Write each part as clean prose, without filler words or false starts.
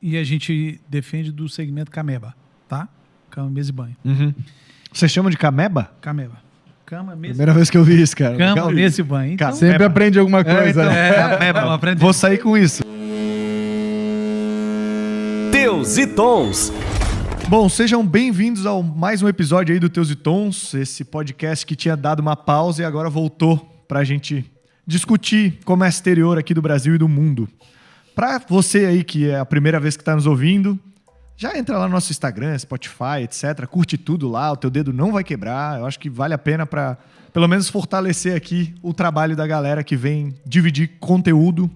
e a gente defende do segmento Cameba, tá? Cama, mesa e banho. Uhum. Você chama de Cameba? Cameba. Cama, mesa Primeira vez que eu vi isso, cara. Cama, mesa e banho. Então, Sempre aprende alguma coisa. Cameba. Vou sair com isso. Teus e Tons. Bom, sejam bem-vindos a mais um episódio aí do Teus e Tons, esse podcast que tinha dado uma pausa e agora voltou pra gente discutir comércio exterior aqui do Brasil e do mundo. Pra você aí que é a primeira vez que tá nos ouvindo, já entra lá no nosso Instagram, Spotify, etc. Curte tudo lá, o teu dedo não vai quebrar. Eu acho que vale a pena pra, pelo menos, fortalecer aqui o trabalho da galera que vem dividir conteúdo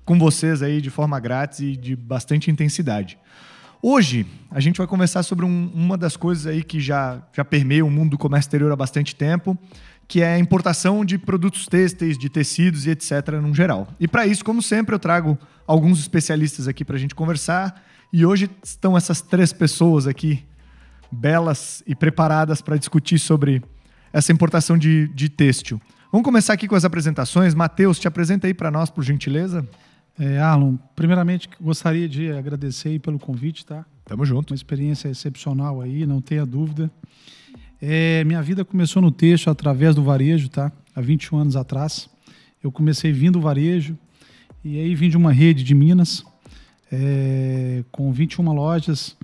com vocês aí de forma grátis e de bastante intensidade. Hoje, a gente vai conversar sobre uma das coisas aí que já permeia o mundo do comércio exterior há bastante tempo, que é a importação de produtos têxteis, de tecidos e etc. no geral. E para isso, como sempre, eu trago alguns especialistas aqui para a gente conversar. E hoje estão essas 3 pessoas aqui, belas e preparadas para discutir sobre essa importação de têxtil. Vamos começar aqui com as apresentações. Matheus, te apresenta aí para nós, por gentileza. Arlon, primeiramente gostaria de agradecer aí pelo convite, tá? Tamo junto. Uma experiência excepcional aí, não tenha dúvida. Minha vida começou no têxtil através do varejo, tá? Há 21 anos atrás. Eu comecei vindo do varejo e aí vim de uma rede de Minas com 21 lojas.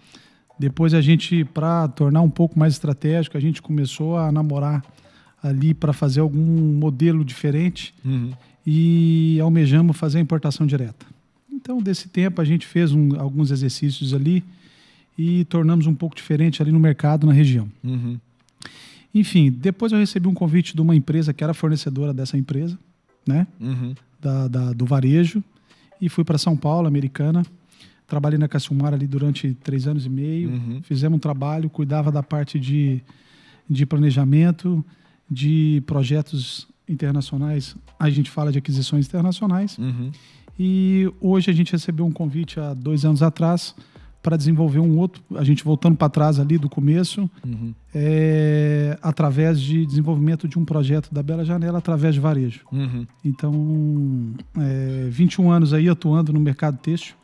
Depois a gente, para tornar um pouco mais estratégico, a gente começou a namorar ali para fazer algum modelo diferente. Uhum. E almejamos fazer a importação direta. Então, desse tempo, a gente fez alguns exercícios ali e tornamos um pouco diferente ali no mercado, na região. Uhum. Enfim, depois eu recebi um convite de uma empresa que era fornecedora dessa empresa, né? Uhum. Do varejo, e fui para São Paulo, Americana. Trabalhei na Cacilmar ali durante 3 anos e meio. Uhum. Fizemos um trabalho, cuidava da parte de planejamento, de projetos internacionais. A gente fala de aquisições internacionais. Uhum. E hoje a gente recebeu um convite há 2 anos atrás para desenvolver um outro, a gente voltando para trás ali do começo, Uhum. através de desenvolvimento de um projeto da Bela Janela através de varejo. Uhum. Então, 21 anos aí atuando no mercado têxtil.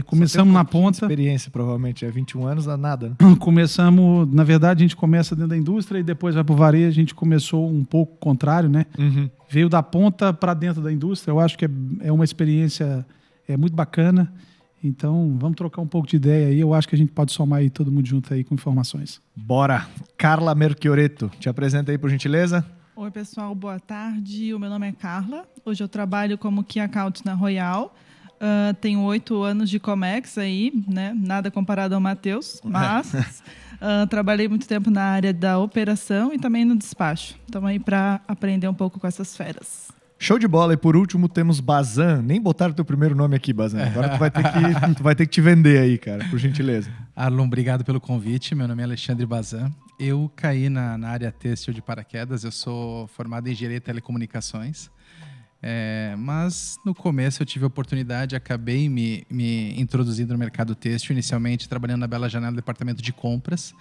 Começamos na ponta. Experiência, provavelmente. 21 anos, não é nada, né? Começamos, na verdade, a gente começa dentro da indústria e depois vai para o varejo. A gente começou um pouco contrário, né? Uhum. Veio da ponta para dentro da indústria. Eu acho que é uma experiência muito bacana. Então, vamos trocar um pouco de ideia aí. Eu acho que a gente pode somar aí todo mundo junto aí com informações. Bora. Carla Merchioretto, te apresenta aí, por gentileza. Oi, pessoal. Boa tarde. O meu nome é Carla. Hoje eu trabalho como Key Account na Royal. Tenho 8 anos de Comex aí, né? Nada comparado ao Matheus, mas trabalhei muito tempo na área da operação e também no despacho. Estamos aí para aprender um pouco com essas feras. Show de bola. E por último temos Bazan. Nem botaram o teu primeiro nome aqui, Bazan. Agora tu vai ter que te vender aí, cara, por gentileza. Arlon, obrigado pelo convite. Meu nome é Alexandre Bazan. Eu caí na área têxtil de paraquedas. Eu sou formado em engenharia de telecomunicações. Mas no começo eu tive a oportunidade, acabei me introduzindo no mercado têxtil, inicialmente trabalhando na Bela Janela, no departamento de compras.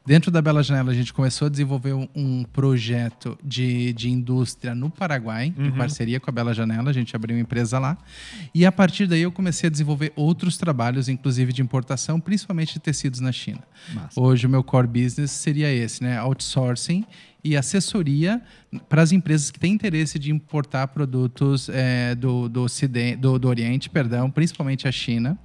Dentro da Bela Janela a gente começou a desenvolver um projeto de indústria no Paraguai, em parceria com a Bela Janela, a gente abriu uma empresa lá. E a partir daí eu comecei a desenvolver outros trabalhos, inclusive de importação, principalmente de tecidos na China. Massa. Hoje o meu core business seria esse, né? Outsourcing e assessoria para as empresas que têm interesse de importar produtos do Oriente, principalmente a China.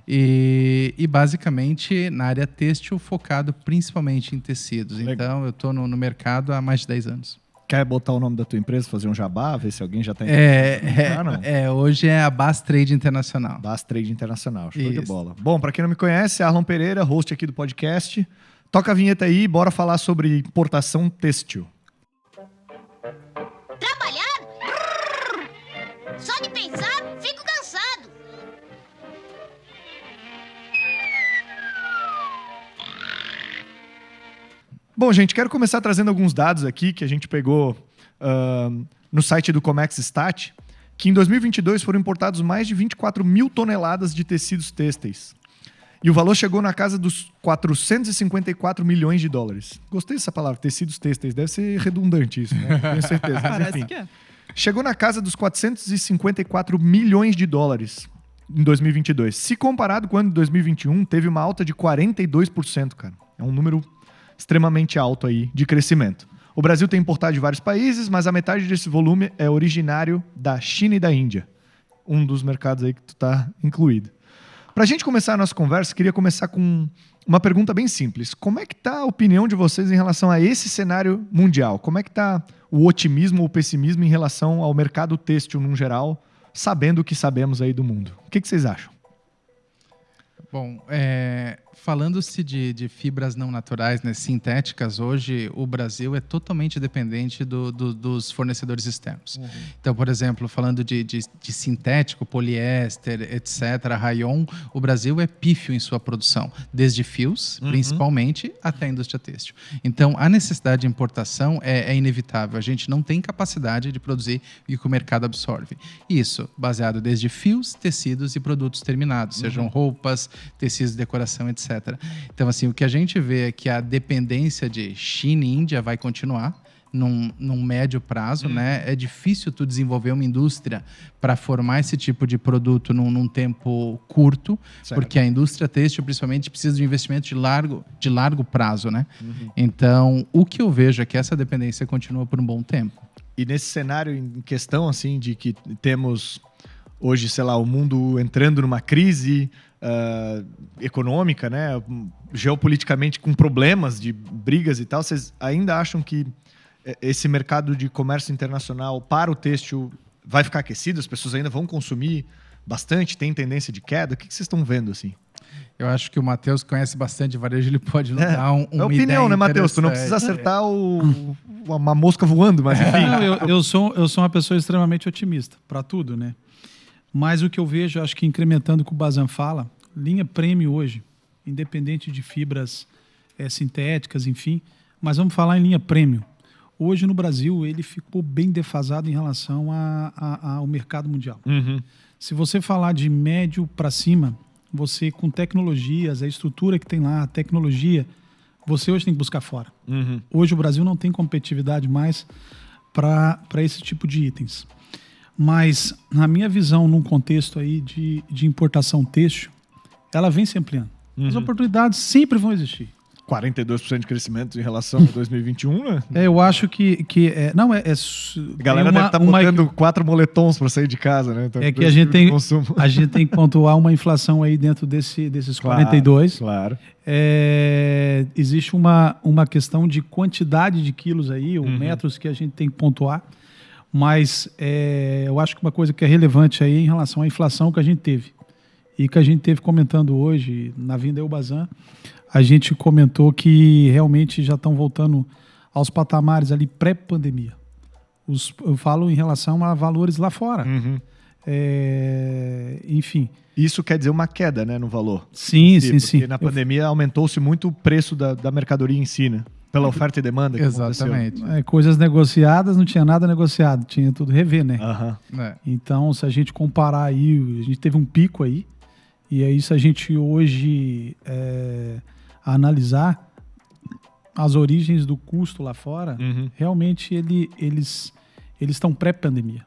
E basicamente na área têxtil focado principalmente em tecidos. Legal. Então eu estou no mercado há mais de 10 anos. Quer botar o nome da tua empresa, fazer um jabá, ver se alguém já está interessado? Hoje é a Bass Trade Internacional. Bass Trade Internacional, show de Isso. bola. Bom, para quem não me conhece, Arlon Pereira, host aqui do podcast. Toca a vinheta aí, bora falar sobre importação têxtil. Trabalhar? Só de pensar, fico cansado. Bom, gente, quero começar trazendo alguns dados aqui que a gente pegou no site do Comex Stat, que em 2022 foram importados mais de 24 mil toneladas de tecidos têxteis. E o valor chegou na casa dos 454 milhões de dólares. Gostei dessa palavra, tecidos têxteis. Deve ser redundante isso, né? Tenho certeza. Mas, Parece enfim. que é. Chegou na casa dos 454 milhões de dólares. em 2022. Se comparado com o ano de 2021, teve uma alta de 42%, cara. É um número extremamente alto aí de crescimento. O Brasil tem importado de vários países, mas a metade desse volume é originário da China e da Índia. Um dos mercados aí que tu tá incluído. Para a gente começar a nossa conversa, queria começar com uma pergunta bem simples. Como é que está a opinião de vocês em relação a esse cenário mundial? Como é que está o otimismo ou pessimismo em relação ao mercado têxtil no geral, sabendo o que sabemos aí do mundo? O que vocês acham? Bom, falando-se de fibras não naturais, né, sintéticas, hoje o Brasil é totalmente dependente dos fornecedores externos. Uhum. Então, por exemplo, falando de sintético, poliéster, etc., rayon, o Brasil é pífio em sua produção, desde fios, principalmente, até a indústria têxtil. Então, a necessidade de importação é inevitável. A gente não tem capacidade de produzir o que o mercado absorve. Isso, baseado desde fios, tecidos e produtos terminados, sejam roupas, tecidos de decoração, etc. Então, assim, o que a gente vê é que a dependência de China e Índia vai continuar num médio prazo, né? É difícil tu desenvolver uma indústria para formar esse tipo de produto num tempo curto, porque a indústria têxtil, principalmente, precisa de um investimento de largo prazo, né? Então, o que eu vejo é que essa dependência continua por um bom tempo. E nesse cenário em questão, assim, de que temos hoje, sei lá, o mundo entrando numa crise econômica, né, geopoliticamente com problemas de brigas e tal, vocês ainda acham que esse mercado de comércio internacional para o têxtil vai ficar aquecido? As pessoas ainda vão consumir bastante? Tem tendência de queda? O que vocês estão vendo, assim? Eu acho que o Matheus conhece bastante de varejo, ele pode nos dar uma opinião, ideia, né, Matheus? Tu não precisa acertar uma mosca voando, mas enfim. Não, eu sou uma pessoa extremamente otimista para tudo, né? Mas o que eu vejo, acho que incrementando o que o Bazan fala, linha premium hoje, independente de fibras sintéticas, enfim, mas vamos falar em linha premium. Hoje no Brasil ele ficou bem defasado em relação ao mercado mundial. Se você falar de médio para cima, você com tecnologias, a estrutura que tem lá, a tecnologia, você hoje tem que buscar fora. Hoje o Brasil não tem competitividade mais para esse tipo de itens. Mas, na minha visão, num contexto aí de importação têxtil, ela vem se ampliando. As oportunidades sempre vão existir. 42% de crescimento em relação a 2021, né? Eu acho que não, a galera deve estar botando 4 moletons para sair de casa, né? Então, é que a gente tem que pontuar uma inflação aí dentro desses 42. Claro. Existe uma questão de quantidade de quilos aí, ou metros que a gente tem que pontuar. Mas eu acho que uma coisa que é relevante aí em relação à inflação que a gente teve e que a gente teve comentando hoje na vinda ao Bazan, a gente comentou que realmente já estão voltando aos patamares ali pré-pandemia. Eu falo em relação a valores lá fora. Enfim. Isso quer dizer uma queda, né, no valor? Sim. Porque na pandemia aumentou-se muito o preço da mercadoria em si, né? Pela oferta e demanda que exatamente. Coisas negociadas, não tinha nada negociado, tinha tudo rever, né? Então, se a gente comparar aí, a gente teve um pico aí, e aí se a gente hoje analisar as origens do custo lá fora, realmente eles estão pré-pandemia.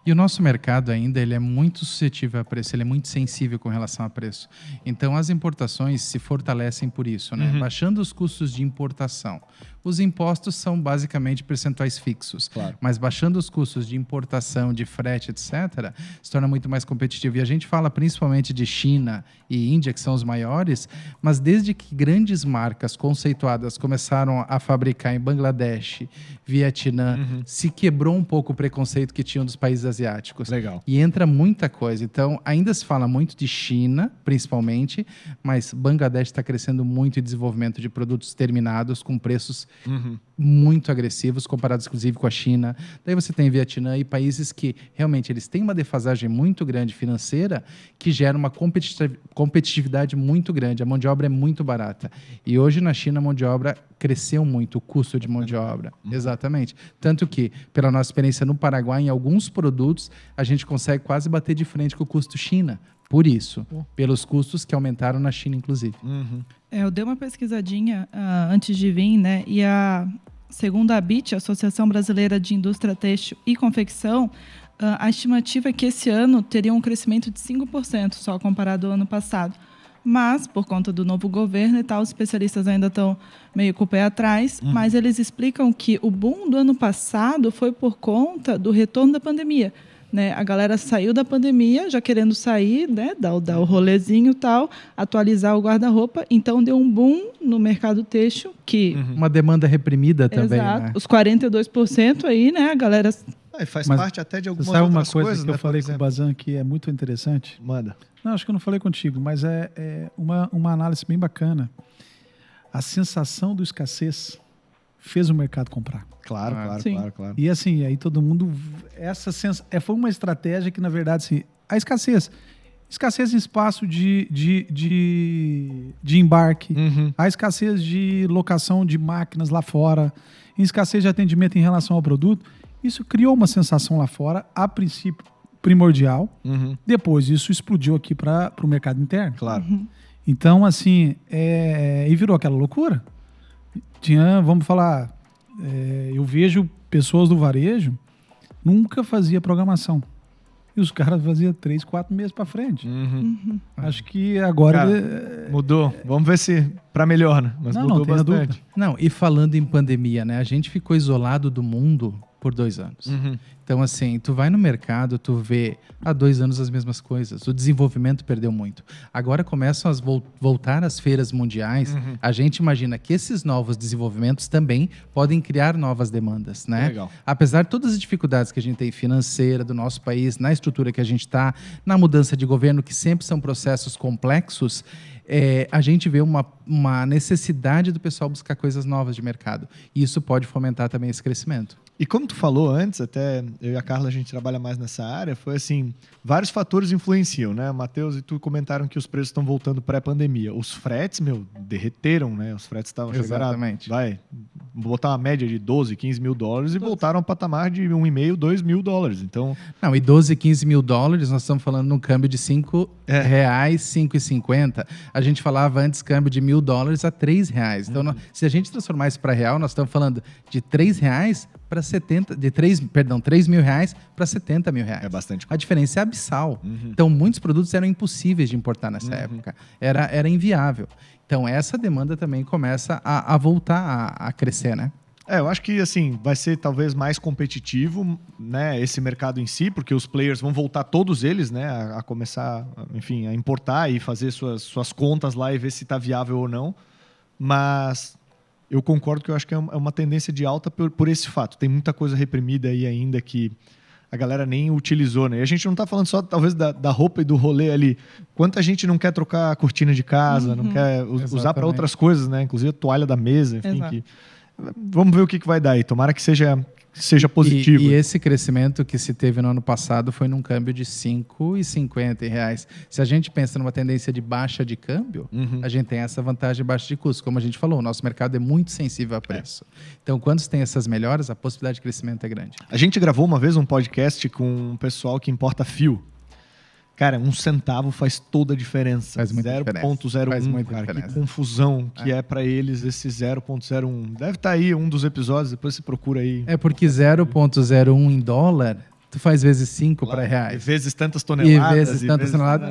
E o nosso mercado ainda ele é muito suscetível a preço, ele é muito sensível com relação a preço. Então, as importações se fortalecem por isso, né? Baixando os custos de importação. Os impostos são basicamente percentuais fixos, mas baixando os custos de importação, de frete, etc., se torna muito mais competitivo. E a gente fala principalmente de China e Índia, que são os maiores, mas desde que grandes marcas conceituadas começaram a fabricar em Bangladesh, Vietnã, se quebrou um pouco o preconceito que tinham dos países asiáticos. Legal. E entra muita coisa. Então, ainda se fala muito de China, principalmente, mas Bangladesh está crescendo muito em desenvolvimento de produtos terminados com preços muito agressivos, comparados inclusive com a China. Daí você tem Vietnã e países que realmente eles têm uma defasagem muito grande financeira que gera uma competitividade muito grande. A mão de obra é muito barata. E hoje na China a mão de obra cresceu muito, o custo de mão de obra. Exatamente. Tanto que, pela nossa experiência no Paraguai, em alguns produtos, a gente consegue quase bater de frente com o custo China. Por isso, pelos custos que aumentaram na China, inclusive. Eu dei uma pesquisadinha antes de vir, né? E segundo a ABIT, Associação Brasileira de Indústria Têxtil e Confecção, A estimativa é que esse ano teria um crescimento de 5% só comparado ao ano passado. Mas, por conta do novo governo e tal, os especialistas ainda estão meio com o pé atrás, mas eles explicam que o boom do ano passado foi por conta do retorno da pandemia. Né? A galera saiu da pandemia, já querendo sair, né? dar o rolezinho e tal, atualizar o guarda-roupa. Então, deu um boom no mercado têxtil que... Uma demanda reprimida também, Exato. né? Os 42% aí, né? A galera... E faz Mas parte até de algumas Sabe uma outras coisa coisas, que eu né? falei com o Bazan que é muito interessante? Manda. Não, acho que eu não falei contigo, mas é uma análise bem bacana. A sensação do escassez fez o mercado comprar. Claro. Sim. E assim, aí todo mundo... foi uma estratégia que, na verdade, assim, a escassez em espaço de embarque, a escassez de locação de máquinas lá fora, a escassez de atendimento em relação ao produto, isso criou uma sensação lá fora, a princípio primordial. Depois isso explodiu aqui para o mercado interno. Claro. Então, assim, e virou aquela loucura. Vamos falar, eu vejo pessoas do varejo, nunca fazia programação. E os caras faziam 3, 4 meses para frente. Acho que agora... Cara, mudou. Vamos ver se para melhor, né? Mas mudou tenha bastante. dúvida. Não, e falando em pandemia, né? A gente ficou isolado do mundo por 2 anos. Então, assim, tu vai no mercado, tu vê há 2 anos as mesmas coisas. O desenvolvimento perdeu muito. Agora começam a voltar as feiras mundiais. A gente imagina que esses novos desenvolvimentos também podem criar novas demandas, né? Legal. Apesar de todas as dificuldades que a gente tem financeira do nosso país, na estrutura que a gente está, na mudança de governo, que sempre são processos complexos, a gente vê uma necessidade do pessoal buscar coisas novas de mercado. E isso pode fomentar também esse crescimento. E como tu falou antes, até eu e a Carla, a gente trabalha mais nessa área, foi assim, vários fatores influenciam, né? Matheus e tu comentaram que os preços estão voltando pré-pandemia. Os fretes, derreteram, né? Os fretes estavam chegando a, botar uma média de 12, 15 mil dólares e voltaram ao patamar de 1,5, 2 mil dólares. Então... Não, e 12, 15 mil dólares, nós estamos falando num câmbio de R$5, R$5,50. A gente falava antes câmbio de $1.000 a R$3. Então, se a gente transformar isso para real, nós estamos falando de R$3 para 70, R$3.000 para R$70.000. É bastante. A diferença é abissal. Então, muitos produtos eram impossíveis de importar nessa época. Era inviável. Então, essa demanda também começa a voltar a crescer, né? Eu acho que assim vai ser talvez mais competitivo, né, esse mercado em si, porque os players vão voltar todos eles, né, a começar, enfim, a importar e fazer suas contas lá e ver se está viável ou não. Mas eu concordo que eu acho que é uma tendência de alta por esse fato. Tem muita coisa reprimida aí ainda que a galera nem utilizou, né? E a gente não está falando só, talvez, da roupa e do rolê ali. Quanta gente não quer trocar a cortina de casa, não quer usar para outras coisas, né? Inclusive a toalha da mesa, enfim. Vamos ver o que vai dar aí. Tomara que seja positivo. E esse crescimento que se teve no ano passado foi num câmbio de R$5,50. Se a gente pensa numa tendência de baixa de câmbio, a gente tem essa vantagem de baixa de custo. Como a gente falou, o nosso mercado é muito sensível a preço. Então, quando se tem essas melhoras, a possibilidade de crescimento é grande. A gente gravou uma vez um podcast com um pessoal que importa fio. Cara, 1 centavo faz toda a diferença. Faz muita diferença. 0,01, cara. Que confusão que é para eles esse 0,01. Deve estar aí um dos episódios, depois você procura aí. É porque 0,01 em dólar, tu faz vezes 5 para reais. E vezes tantas toneladas.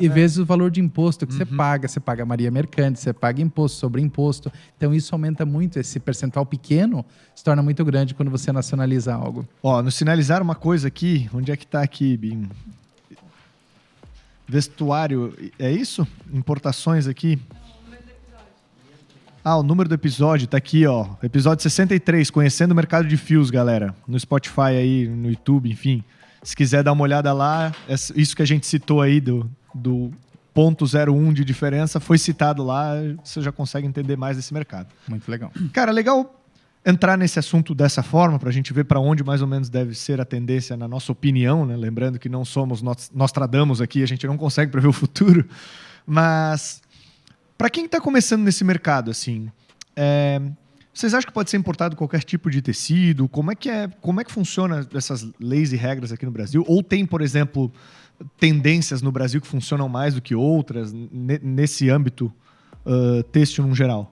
E vezes o valor de imposto que você paga. Você paga Maria Mercante, você paga imposto sobre imposto. Então isso aumenta muito. Esse percentual pequeno se torna muito grande quando você nacionaliza algo. Ó, nos sinalizaram uma coisa aqui. Onde é que tá aqui, Bim? Vestuário, é isso? Importações aqui. O número do episódio tá aqui, ó. Episódio 63, Conhecendo o Mercado de Fios, galera. No Spotify aí, no YouTube, enfim. Se quiser dar uma olhada lá, isso que a gente citou aí do 0,01 de diferença foi citado lá, você já consegue entender mais desse mercado. Muito legal. Cara, legal entrar nesse assunto dessa forma, para a gente ver para onde mais ou menos deve ser a tendência na nossa opinião, né? Lembrando que não somos Nostradamus aqui, a gente não consegue prever o futuro, mas para quem está começando nesse mercado, assim, vocês acham que pode ser importado qualquer tipo de tecido? Como é que funciona essas leis e regras aqui no Brasil? Ou tem, por exemplo, tendências no Brasil que funcionam mais do que outras nesse âmbito têxtil no geral?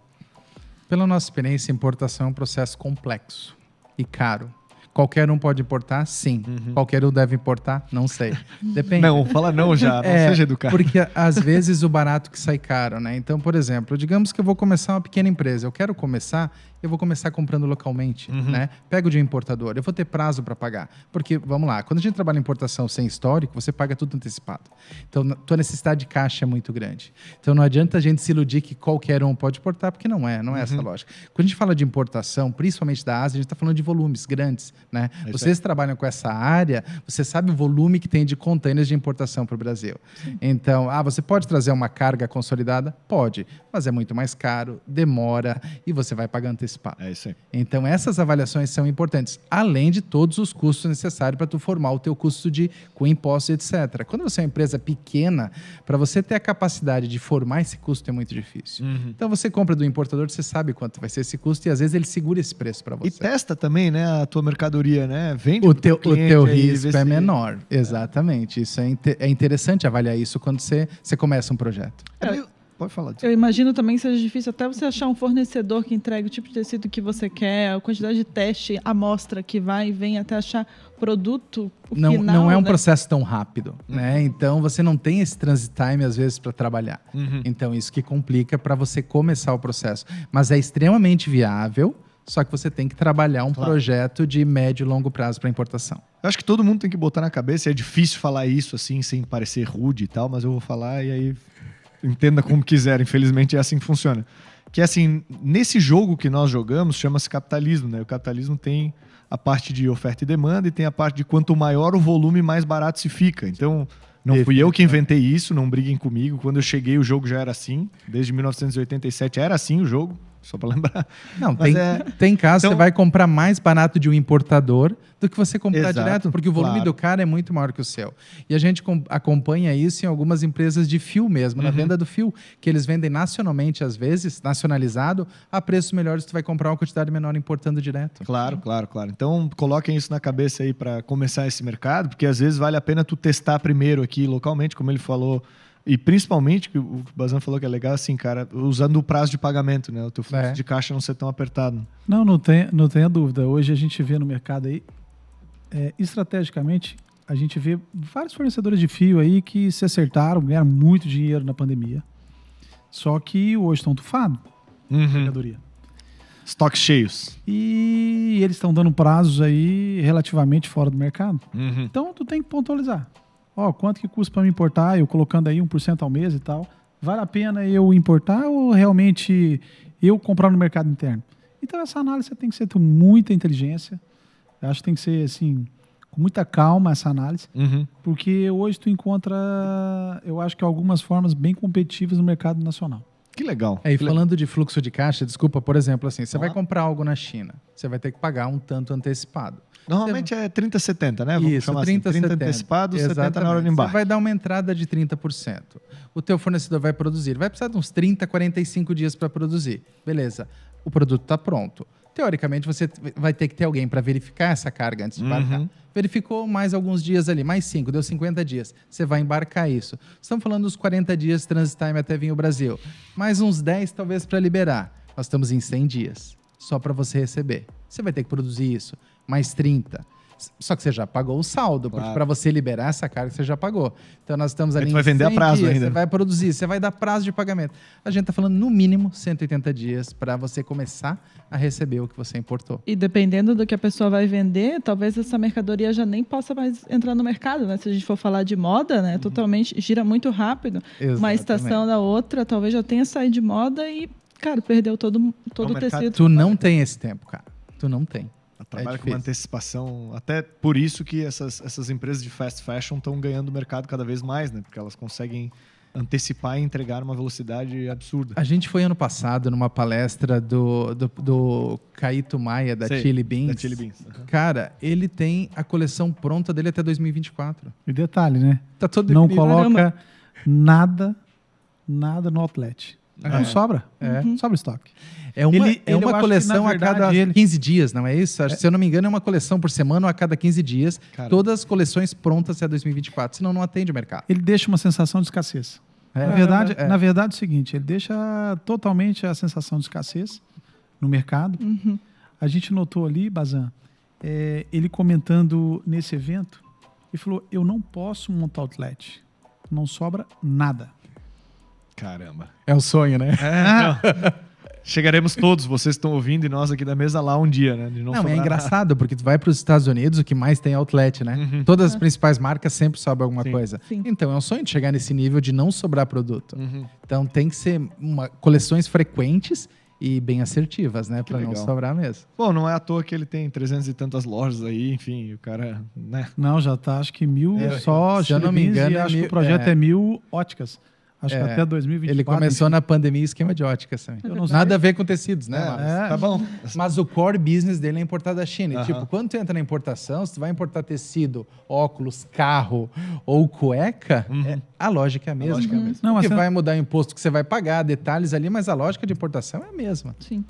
Pela nossa experiência, importação é um processo complexo e caro. Qualquer um pode importar? Sim. Qualquer um deve importar? Não sei. Depende. Não, fala não já, não seja educado. Porque às vezes o barato que sai caro, né? Então, por exemplo, digamos que eu vou começar uma pequena empresa. Eu quero começar, eu vou começar comprando localmente, né? Pego de um importador, eu vou ter prazo para pagar. Porque, vamos lá, quando a gente trabalha em importação sem histórico, você paga tudo antecipado. Então, tua necessidade de caixa é muito grande. Então, não adianta a gente se iludir que qualquer um pode importar, porque não é essa a lógica. Quando a gente fala de importação, principalmente da Ásia, a gente está falando de volumes grandes, né? Vocês trabalham com essa área, você sabe o volume que tem de containers de importação para o Brasil. Então, você pode trazer uma carga consolidada? Pode, mas é muito mais caro, demora e você vai pagar antecipado. É isso aí. Então, essas avaliações são importantes, além de todos os custos necessários para tu formar o teu custo com impostos, etc. Quando você é uma empresa pequena, para você ter a capacidade de formar esse custo é muito difícil. Então, você compra do importador, você sabe quanto vai ser esse custo e às vezes ele segura esse preço para você. E testa também, né, a tua mercadoria, né? Vende o teu aí, risco é menor. Exatamente. Isso é interessante avaliar isso quando você começa um projeto. Pode falar. Eu imagino também que seja difícil até você achar um fornecedor que entregue o tipo de tecido que você quer, a quantidade de teste, amostra que vai e vem até achar produto final. Não é um né? processo tão rápido, né? Então você não tem esse transit time às vezes para trabalhar. Então isso que complica para você começar o processo. Mas é extremamente viável. Só que você tem que trabalhar um projeto de médio e longo prazo para importação. Eu acho que todo mundo tem que botar na cabeça. É difícil falar isso assim, sem parecer rude e tal, mas eu vou falar e aí entenda como quiser. Infelizmente é assim que funciona. Que assim, nesse jogo que nós jogamos, chama-se capitalismo, né? O capitalismo tem a parte de oferta e demanda e tem a parte de quanto maior o volume, mais barato se fica. Então, não fui eu que inventei isso, não briguem comigo. Quando eu cheguei, o jogo já era assim. Desde 1987 era assim o jogo. Só para lembrar. Não, tem casos que você vai comprar mais barato de um importador do que você comprar Exato, direto, porque o volume do cara é muito maior que o seu. E a gente acompanha isso em algumas empresas de fio mesmo, na venda do fio, que eles vendem nacionalmente, às vezes, nacionalizado, a preços melhores, tu vai comprar uma quantidade menor importando direto. Claro. Então, coloquem isso na cabeça aí para começar esse mercado, porque às vezes vale a pena tu testar primeiro aqui localmente, como ele falou. E principalmente, que o Bazan falou que é legal, assim, cara, usando o prazo de pagamento, né? O teu fluxo de caixa não ser tão apertado. Não tenha dúvida. Hoje a gente vê no mercado aí, estrategicamente, a gente vê vários fornecedores de fio aí que se acertaram, ganharam muito dinheiro na pandemia. Só que hoje estão tufados mercadoria. Estoques cheios. E eles estão dando prazos aí relativamente fora do mercado. Então, tu tem que pontualizar. Quanto que custa para me importar? Eu colocando aí 1% ao mês e tal. Vale a pena eu importar ou realmente eu comprar no mercado interno? Então, essa análise tem que ser com muita inteligência. Eu acho que tem que ser, assim, com muita calma essa análise. Porque hoje tu encontra, eu acho que algumas formas bem competitivas no mercado nacional. Que legal. E falando de fluxo de caixa, desculpa, por exemplo, assim, você vai comprar algo na China, você vai ter que pagar um tanto antecipado. Normalmente é 30-70, né? Vamos chamar 30 antecipado, Exatamente. 70 na hora de embarque. Você vai dar uma entrada de 30%. O teu fornecedor vai produzir. Ele vai precisar de uns 30, 45 dias para produzir. Beleza. O produto está pronto. Teoricamente, você vai ter que ter alguém para verificar essa carga antes de embarcar. Verificou mais alguns dias ali, mais 5, deu 50 dias. Você vai embarcar isso. Estamos falando dos 40 dias transit time até vir ao Brasil. Mais uns 10 talvez para liberar. Nós estamos em 100 dias, só para você receber. Você vai ter que produzir isso. Mais 30. Só que você já pagou o saldo, porque para você liberar essa carga, você já pagou. Então, nós estamos ali em 100 vai vender a prazo dias, ainda. Você vai produzir, você vai dar prazo de pagamento. A gente está falando, no mínimo, 180 dias para você começar a receber o que você importou. E dependendo do que a pessoa vai vender, talvez essa mercadoria já nem possa mais entrar no mercado, né? Se a gente for falar de moda, né? Totalmente, gira muito rápido. Exatamente. Uma estação da outra, talvez já tenha saído de moda e, cara, perdeu todo o tecido. Tu não tem esse tempo, cara. Tu não tem. Trabalha com uma antecipação, até por isso que essas empresas de fast fashion estão ganhando mercado cada vez mais, né? Porque elas conseguem antecipar e entregar uma velocidade absurda. A gente foi ano passado numa palestra do Caíto Maia, da Chili Beans. Cara, ele tem a coleção pronta dele até 2024. E detalhe, né? Tá todo não coloca nada no outlet. Não sobra. Sobra estoque. É uma coleção a cada 15 dias, não é isso? Se eu não me engano, é uma coleção por semana ou a cada 15 dias. Cara, todas as coleções prontas até 2024, senão não atende o mercado. Ele deixa uma sensação de escassez. Na verdade, é o seguinte, ele deixa totalmente a sensação de escassez no mercado. A gente notou ali, Bazan, ele comentando nesse evento, ele falou, eu não posso montar outlet, não sobra nada. Caramba. É o sonho, né? Chegaremos todos, vocês estão ouvindo, e nós aqui da mesa lá um dia, né? De Não, sobrar é engraçado, porque tu vai para os Estados Unidos, o que mais tem é outlet, né? Todas as principais marcas sempre sobram alguma coisa. Sim. Então, é um sonho de chegar nesse nível de não sobrar produto. Uhum. Então, tem que ser coleções frequentes e bem assertivas, né? Para não legal. sobrar mesmo. Bom, não é à toa que ele tem 300 e tantas lojas aí, enfim, o cara, né? Não, já tá, acho que 1.000 só se eu não me Chili Beans, engano, e acho que mil- o projeto é 1.000 óticas. Acho que até 2024. Ele começou na pandemia esquema de óticas também. Eu não sei. Nada a ver com tecidos, né? Marcos? Tá bom. Mas o core business dele é importar da China. E, tipo, quando tu entra na importação, se tu vai importar tecido, óculos, carro ou cueca, a lógica é a mesma. lógica é a mesma. Não, Porque mas vai mudar o imposto que você vai pagar, detalhes ali, mas a lógica de importação é a mesma. Sim.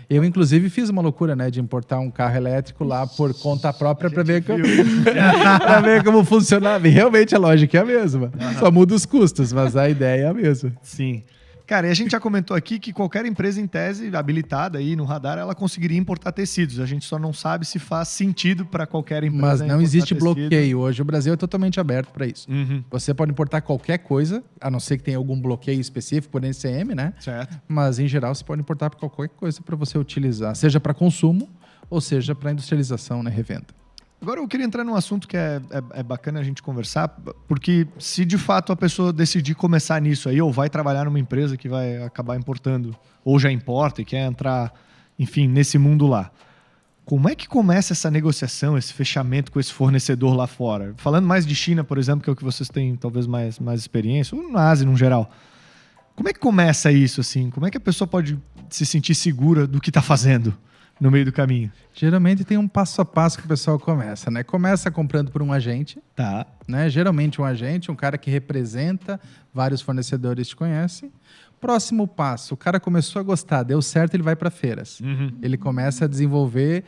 Eu, inclusive, fiz uma loucura, né? De importar um carro elétrico lá por conta própria para ver, pra ver como funcionava. E realmente a lógica é a mesma. Só muda os custos, mas a ideia é a mesma. Sim. Cara, e a gente já comentou aqui que qualquer empresa em tese habilitada aí no radar, ela conseguiria importar tecidos. A gente só não sabe se faz sentido para qualquer empresa. Mas não importar existe tecido. bloqueio. Hoje o Brasil é totalmente aberto para isso. Uhum. Você pode importar qualquer coisa, a não ser que tenha algum bloqueio específico por NCM, né? Certo. Mas, em geral, você pode importar qualquer coisa para você utilizar, seja para consumo ou seja para industrialização, né? Revenda. Agora eu queria entrar num assunto que é bacana a gente conversar, porque se de fato a pessoa decidir começar nisso aí, ou vai trabalhar numa empresa que vai acabar importando, ou já importa e quer entrar, enfim, nesse mundo lá, como é que começa essa negociação, esse fechamento com esse fornecedor lá fora? Falando mais de China, por exemplo, que é o que vocês têm talvez mais experiência, ou na Ásia no geral. Como é que começa isso, assim? Como é que a pessoa pode se sentir segura do que está fazendo no meio do caminho? Geralmente tem um passo a passo que o pessoal começa, né? Começa comprando por um agente, Tá. né? Geralmente um agente, um cara que representa vários fornecedores te conhece. Próximo passo, o cara começou a gostar, deu certo, ele vai para feiras. Ele começa a desenvolver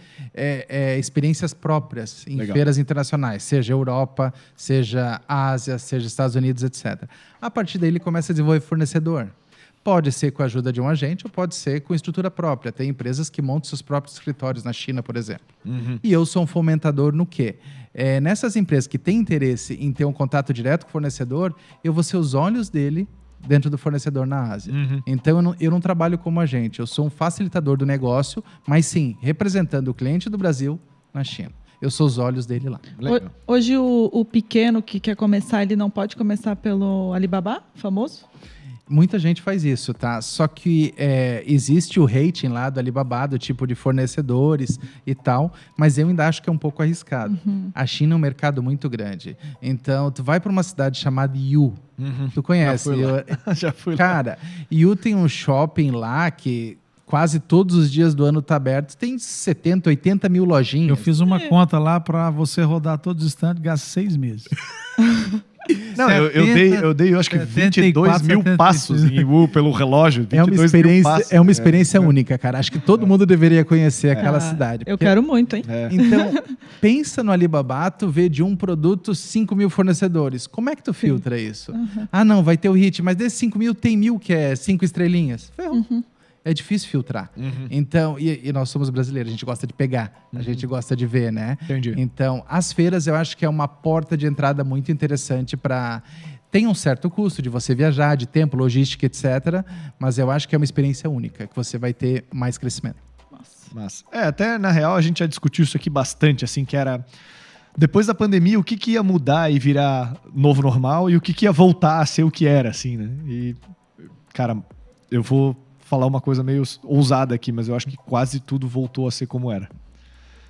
experiências próprias em Legal. feiras internacionais, seja Europa, seja Ásia, seja Estados Unidos, etc. A partir daí ele começa a desenvolver fornecedor. Pode ser com a ajuda de um agente ou pode ser com estrutura própria. Tem empresas que montam seus próprios escritórios na China, por exemplo. E eu sou um fomentador no quê? Nessas empresas que têm interesse em ter um contato direto com o fornecedor, eu vou ser os olhos dele dentro do fornecedor na Ásia. Então, eu não trabalho como agente. Eu sou um facilitador do negócio, mas sim, representando o cliente do Brasil na China. Eu sou os olhos dele lá. Legal. Hoje o pequeno que quer começar, ele não pode começar pelo Alibaba, famoso? Muita gente faz isso, tá? Só que existe o rating lá do Alibaba, do tipo de fornecedores e tal, mas eu ainda acho que é um pouco arriscado. A China é um mercado muito grande. Então, tu vai para uma cidade chamada Yiwu. Tu conhece? Já fui lá. Cara, Yiwu tem um shopping lá que quase todos os dias do ano tá aberto. Tem 70, 80 mil lojinhas. Eu fiz uma conta lá para você rodar todos os instantes, gasta 6 meses. Não, eu dei, acho que 22 mil 74, passos em Yiwu pelo relógio. É uma 22 mil experiência, passos. é uma experiência única, cara. Acho que todo mundo deveria conhecer aquela cidade. Eu porque- quero muito, hein? Então, pensa no Alibaba, tu vê de um produto 5 mil fornecedores. Como é que tu filtra isso? Ah, não, vai ter o hit, mas desses 5 mil tem 1.000 que é 5 estrelinhas. Ferrou. É difícil filtrar. Então, e nós somos brasileiros, a gente gosta de pegar, a gente gosta de ver, né? Entendi. Então, as feiras eu acho que é uma porta de entrada muito interessante para... Tem um certo custo de você viajar, de tempo, logística, etc. Mas eu acho que é uma experiência única, que você vai ter mais crescimento. Mas, até na real a gente já discutiu isso aqui bastante, assim, que era depois da pandemia, o que ia mudar e virar novo normal e o que ia voltar a ser o que era, assim, né? E, cara, eu vou falar uma coisa meio ousada aqui, mas eu acho que quase tudo voltou a ser como era.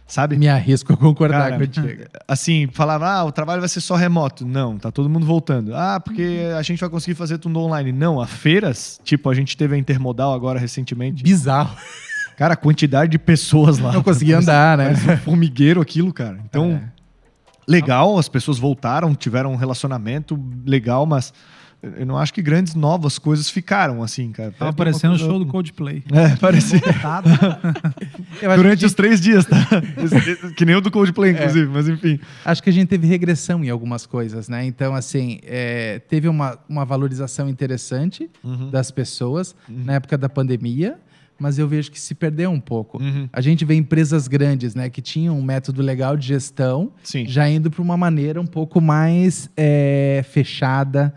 Sabe? Me arrisco a concordar Cara, contigo. assim, falava, o trabalho vai ser só remoto. Não, tá todo mundo voltando. Porque a gente vai conseguir fazer tudo online. Não, as feiras, tipo, a gente teve a Intermodal agora recentemente. Bizarro. Cara, a quantidade de pessoas lá. Não conseguia andar, né? Parece um formigueiro aquilo, cara. Então, legal, as pessoas voltaram, tiveram um relacionamento legal, mas eu não acho que grandes novas coisas ficaram, assim, cara. Tava parecendo o show do Coldplay. Parecia. Eu acho Durante que- os 3 dias, tá? Que nem o do Coldplay, inclusive, mas enfim. Acho que a gente teve regressão em algumas coisas, né? Então, assim, teve uma valorização interessante das pessoas na época da pandemia, mas eu vejo que se perdeu um pouco. A gente vê empresas grandes, né, que tinham um método legal de gestão, Sim. já indo para uma maneira um pouco mais fechada,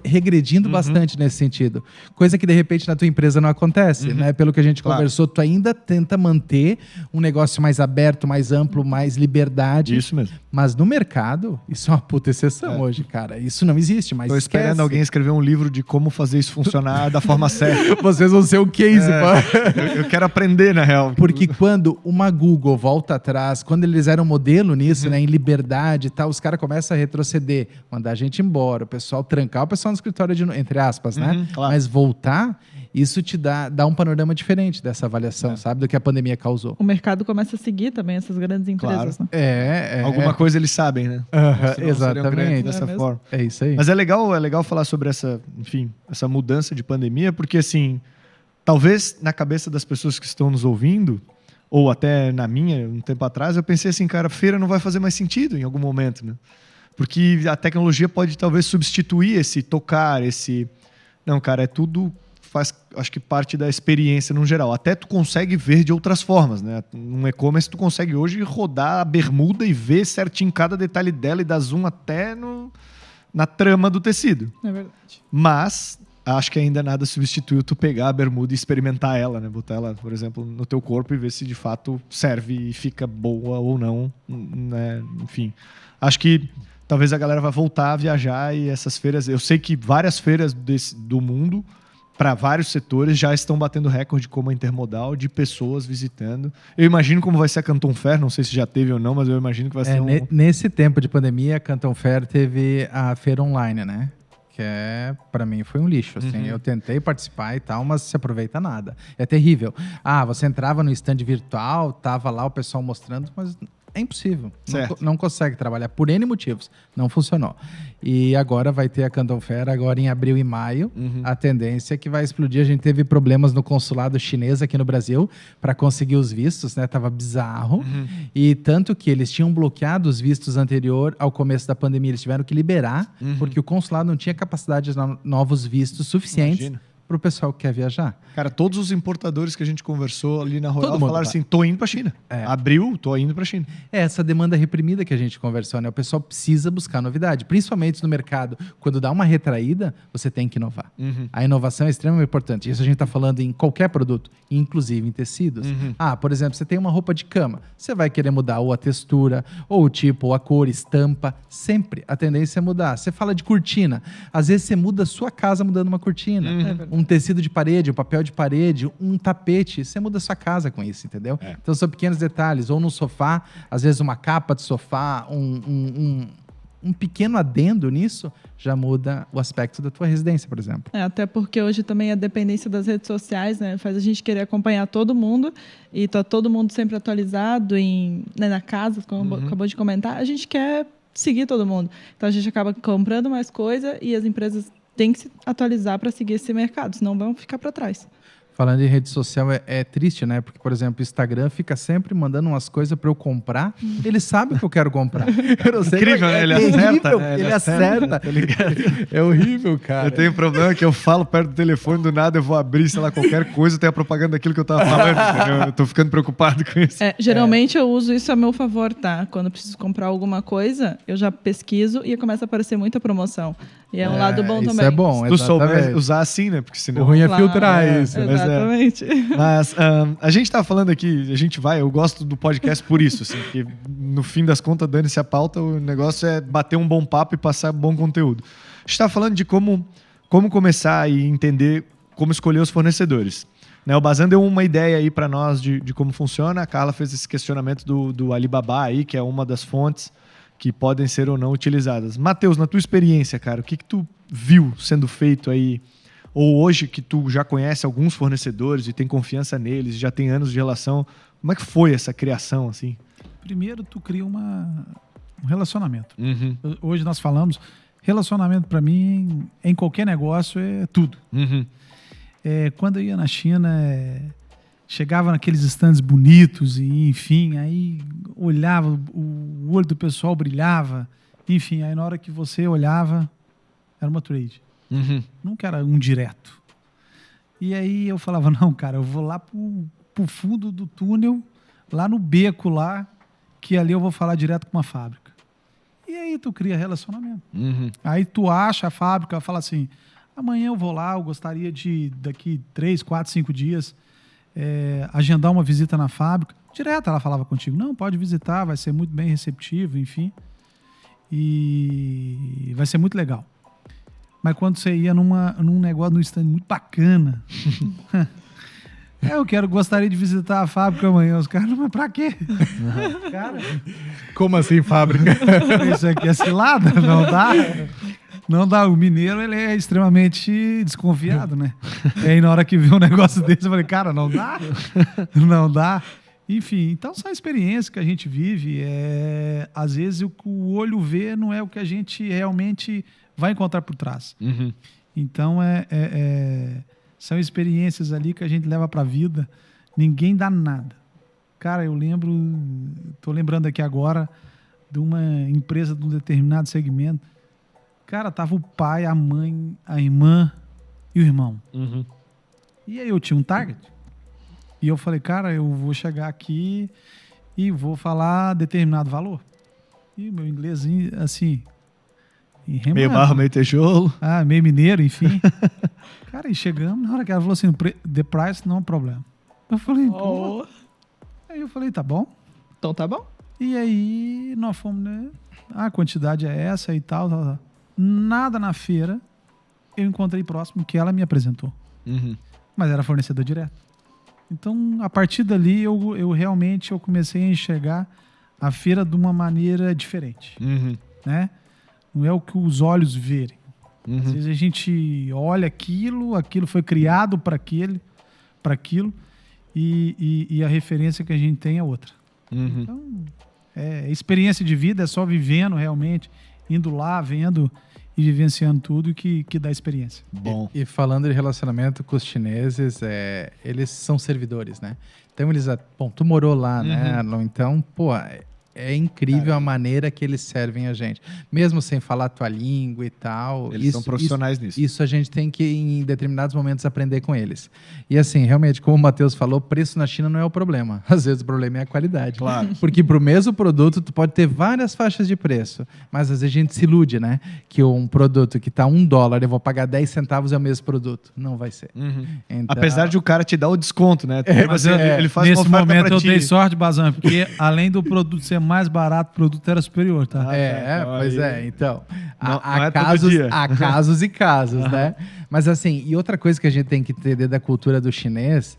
regredindo bastante nesse sentido. Coisa que, de repente, na tua empresa não acontece, né? Pelo que a gente conversou, tu ainda tenta manter um negócio mais aberto, mais amplo, mais liberdade. Isso mesmo. Mas no mercado, isso é uma puta exceção hoje, cara. Isso não existe, mas Tô esperando esquece. alguém escrever um livro de como fazer isso funcionar da forma certa. Vocês vão ser o case, Eu quero aprender, na real. Porque quando uma Google volta atrás, quando eles eram modelo nisso, né, em liberdade e tal, os caras começam a retroceder, mandar a gente embora, o pessoal trancar o pessoal no escritório, entre aspas, né? Claro. Mas voltar, isso te dá um panorama diferente dessa avaliação, sabe? Do que a pandemia causou. O mercado começa a seguir também essas grandes empresas, né? Alguma coisa eles sabem, né? Aham, Senão seriam grandes exatamente. dessa É forma. É isso aí. Mas é legal falar sobre essa mudança de pandemia, porque assim, talvez na cabeça das pessoas que estão nos ouvindo, ou até na minha, um tempo atrás, eu pensei assim, cara, feira não vai fazer mais sentido em algum momento, né? Porque a tecnologia pode talvez substituir esse tocar, esse... Não, cara, é tudo... faz, acho que parte da experiência no geral. Até tu consegue ver de outras formas, né? No e-commerce tu consegue hoje rodar a bermuda e ver certinho cada detalhe dela e dar zoom até na trama do tecido. É verdade. Mas acho que ainda nada substitui tu pegar a bermuda e experimentar ela, né? Botar ela, por exemplo, no teu corpo e ver se de fato serve e fica boa ou não, né? Enfim, acho que talvez a galera vai voltar a viajar e essas feiras... Eu sei que várias feiras do mundo, para vários setores, já estão batendo recorde como a Intermodal de pessoas visitando. Eu imagino como vai ser a Canton Fair, não sei se já teve ou não, mas eu imagino que vai ser Nesse tempo de pandemia, a Canton Fair teve a feira online, né? Que para mim foi um lixo, assim. Eu tentei participar e tal, mas se aproveita nada. É terrível. Você entrava no stand virtual, tava lá o pessoal mostrando, mas é impossível. Não consegue trabalhar por N motivos. Não funcionou. E agora vai ter a Canton Fair agora em abril e maio. A tendência é que vai explodir. A gente teve problemas no consulado chinês aqui no Brasil para conseguir os vistos, né? Tava bizarro. E tanto que eles tinham bloqueado os vistos anterior ao começo da pandemia. Eles tiveram que liberar porque o consulado não tinha capacidade de novos vistos suficientes para o pessoal que quer viajar. Cara, todos os importadores que a gente conversou ali na Royal Todo mundo falaram assim, tô indo pra China. Abriu, tô indo pra China. É essa demanda reprimida que a gente conversou, né? O pessoal precisa buscar novidade, principalmente no mercado. Quando dá uma retraída, você tem que inovar. A inovação é extremamente importante. Isso a gente está falando em qualquer produto, inclusive em tecidos. Por exemplo, você tem uma roupa de cama, você vai querer mudar ou a textura, ou o tipo, ou a cor, estampa. Sempre a tendência é mudar. Você fala de cortina, às vezes você muda a sua casa mudando uma cortina. Um tecido de parede, um papel de parede, um tapete, você muda a sua casa com isso, entendeu? Então são pequenos detalhes. Ou no sofá, às vezes uma capa de sofá, um pequeno adendo nisso já muda o aspecto da tua residência, por exemplo. Até porque hoje também a dependência das redes sociais, né, faz a gente querer acompanhar todo mundo e tá todo mundo sempre atualizado na casa, como acabou de comentar. A gente quer seguir todo mundo. Então a gente acaba comprando mais coisa e as empresas têm que se atualizar para seguir esse mercado, senão vão ficar para trás. Falando em rede social, é triste, né? Porque, por exemplo, o Instagram fica sempre mandando umas coisas para eu comprar. Ele sabe que eu quero comprar. Eu não sei. Incrível, né? Ele acerta. Ele acerta. Tá ligado? É horrível, cara. Eu tenho um problema que eu falo perto do telefone, do nada eu vou abrir, sei lá, qualquer coisa, tem a propaganda daquilo que eu tava falando, entendeu? Eu tô ficando preocupado com isso. Geralmente eu uso isso a meu favor, tá? Quando eu preciso comprar alguma coisa, eu já pesquiso e começa a aparecer muita promoção. E é um lado bom isso também. É bom, Se tu souber usar assim, né? Porque senão... O ruim é filtrar isso. Mas exatamente. Mas a gente tá falando aqui, eu gosto do podcast por isso, assim, porque no fim das contas, dane-se a pauta, o negócio é bater um bom papo e passar bom conteúdo. A gente tá falando de como começar e entender como escolher os fornecedores. Né, o Bazan deu uma ideia aí para nós de como funciona, a Carla fez esse questionamento do Alibaba aí, que é uma das fontes que podem ser ou não utilizadas. Matheus, na tua experiência, cara, o que tu viu sendo feito aí, ou hoje que tu já conhece alguns fornecedores e tem confiança neles, já tem anos de relação, como é que foi essa criação, assim? Primeiro, tu cria um relacionamento. Hoje nós falamos, relacionamento para mim, em qualquer negócio, é tudo. Quando eu ia na China, chegava naqueles stands bonitos e, enfim, aí olhava, o olho do pessoal brilhava, enfim, aí na hora que você olhava, era uma trade. Nunca era um direto. E aí eu falava, não, cara, eu vou lá pro fundo do túnel, lá no beco lá, que ali eu vou falar direto com uma fábrica. E aí tu cria relacionamento. Aí tu acha a fábrica, fala assim, amanhã eu vou lá, eu gostaria de, daqui 3, 4, 5 dias, agendar uma visita na fábrica. Direto ela falava contigo, não, pode visitar, vai ser muito bem receptivo, enfim. E vai ser muito legal. Mas quando você ia num negócio, num stand muito bacana, gostaria de visitar a fábrica amanhã. Os caras, mas pra quê? Cara, Como assim, fábrica? isso aqui é cilada, não dá. Não dá. O mineiro, ele é extremamente desconfiado, né? E aí, na hora que vê um negócio desse, eu falei, cara, não dá. Não dá. Enfim, então são experiências que a gente vive. Às vezes, o que o olho vê não é o que a gente realmente vai encontrar por trás. Então, são experiências ali que a gente leva para a vida. Ninguém dá nada. Cara, tô lembrando aqui agora de uma empresa de um determinado segmento. Cara, tava o pai, a mãe, a irmã e o irmão. E aí eu tinha um target. E eu falei, cara, eu vou chegar aqui e vou falar determinado valor. E o meu inglês, assim... Meio barro, meio tijolo. Meio mineiro, enfim. Cara, e chegamos, na hora que ela falou assim, the price não é um problema. Eu falei, pô. Aí eu falei, tá bom. Então tá bom. E aí nós fomos, né? A quantidade é essa e tal. Nada na feira eu encontrei próximo que ela me apresentou. Mas era fornecedor direto. Então, a partir dali, eu realmente comecei a enxergar a feira de uma maneira diferente. Né? Não é o que os olhos verem. Às vezes a gente olha aquilo foi criado para aquilo, e a referência que a gente tem é outra. Então, experiência de vida é só vivendo realmente, indo lá, vendo e vivenciando tudo que dá experiência. Bom. E falando de relacionamento com os chineses, eles são servidores, né? Então eles... Bom, tu morou lá, né, Arlon? Então, pô... É incrível a maneira que eles servem a gente. Mesmo sem falar a tua língua e tal. Eles são profissionais nisso. Isso a gente tem que, em determinados momentos, aprender com eles. E assim, realmente, como o Matheus falou, preço na China não é o problema. Às vezes o problema é a qualidade. Claro. Porque pro mesmo produto, tu pode ter várias faixas de preço. Mas às vezes a gente se ilude, né? Que um produto que tá $1, eu vou pagar 10 centavos é o mesmo produto. Não vai ser. Então... Apesar de o cara te dar o desconto, né? Mas ele faz nesse uma oferta momento pra eu ti. dei sorte, Bazan, porque além do produto ser mais barato, o produto era superior, tá? Pois é, então. Não Há é todo casos, dia. há casos e casos, né? Mas assim, e outra coisa que a gente tem que entender da cultura do chinês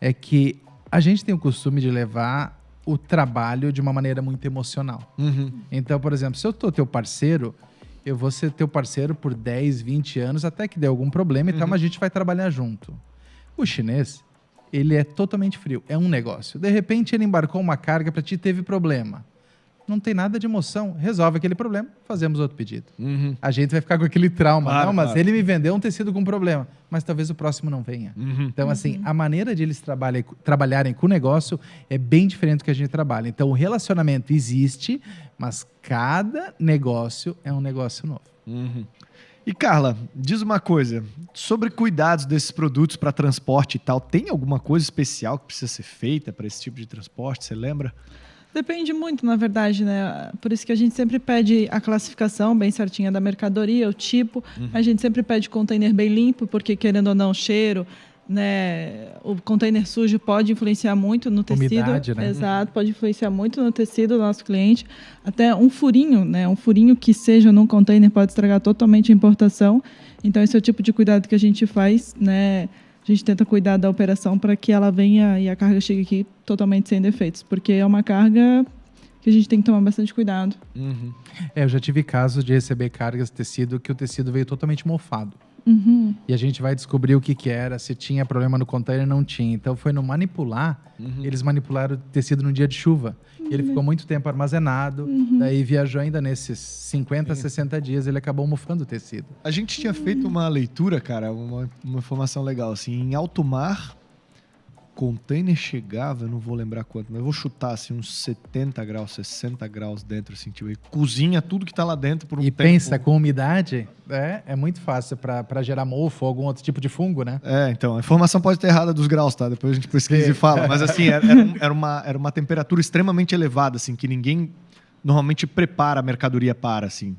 é que a gente tem o costume de levar o trabalho de uma maneira muito emocional. Então, por exemplo, se eu tô teu parceiro, eu vou ser teu parceiro por 10, 20 anos, até que dê algum problema e tal, mas a gente vai trabalhar junto. O chinês, ele é totalmente frio, é um negócio. De repente, ele embarcou uma carga para ti, teve problema. Não tem nada de emoção. Resolve aquele problema, fazemos outro pedido. A gente vai ficar com aquele trauma. Claro, não, mas claro. ele me vendeu um tecido com problema. Mas talvez o próximo não venha. Então, assim, a maneira de eles trabalharem com o negócio é bem diferente do que a gente trabalha. Então, o relacionamento existe, mas cada negócio é um negócio novo. E Carla, diz uma coisa. Sobre cuidados desses produtos para transporte e tal, tem alguma coisa especial que precisa ser feita para esse tipo de transporte? Você lembra? Depende muito, na verdade, né? Por isso que a gente sempre pede a classificação bem certinha da mercadoria, o tipo. A gente sempre pede container bem limpo, porque, querendo ou não, cheiro, né? O container sujo pode influenciar muito no tecido. Umidade, né? Exato, pode influenciar muito no tecido do nosso cliente. Até um furinho, né? Um furinho que seja num container pode estragar totalmente a importação. Então, esse é o tipo de cuidado que a gente faz, né? A gente tenta cuidar da operação para que ela venha e a carga chegue aqui totalmente sem defeitos, porque é uma carga que a gente tem que tomar bastante cuidado. Eu já tive casos de receber cargas de tecido que o tecido veio totalmente mofado. E a gente vai descobrir o que era, se tinha problema no container, não tinha. Então foi no manipular, eles manipularam o tecido no dia de chuva. E ele ficou muito tempo armazenado, daí viajou ainda nesses 50, 60 dias, ele acabou mofando o tecido. A gente tinha feito uma leitura, cara, uma informação legal, assim, em alto mar, container chegava, eu não vou lembrar quanto, mas eu vou chutar assim, uns 70 graus, 60 graus dentro, assim, tipo, e cozinha tudo que tá lá dentro por um E tempo. pensa, com umidade, é muito fácil para gerar mofo ou algum outro tipo de fungo, né? Então, a informação pode estar errada dos graus, tá? Depois a gente pesquisa e fala. Mas assim, era uma temperatura extremamente elevada, assim, que ninguém normalmente prepara a mercadoria para, assim.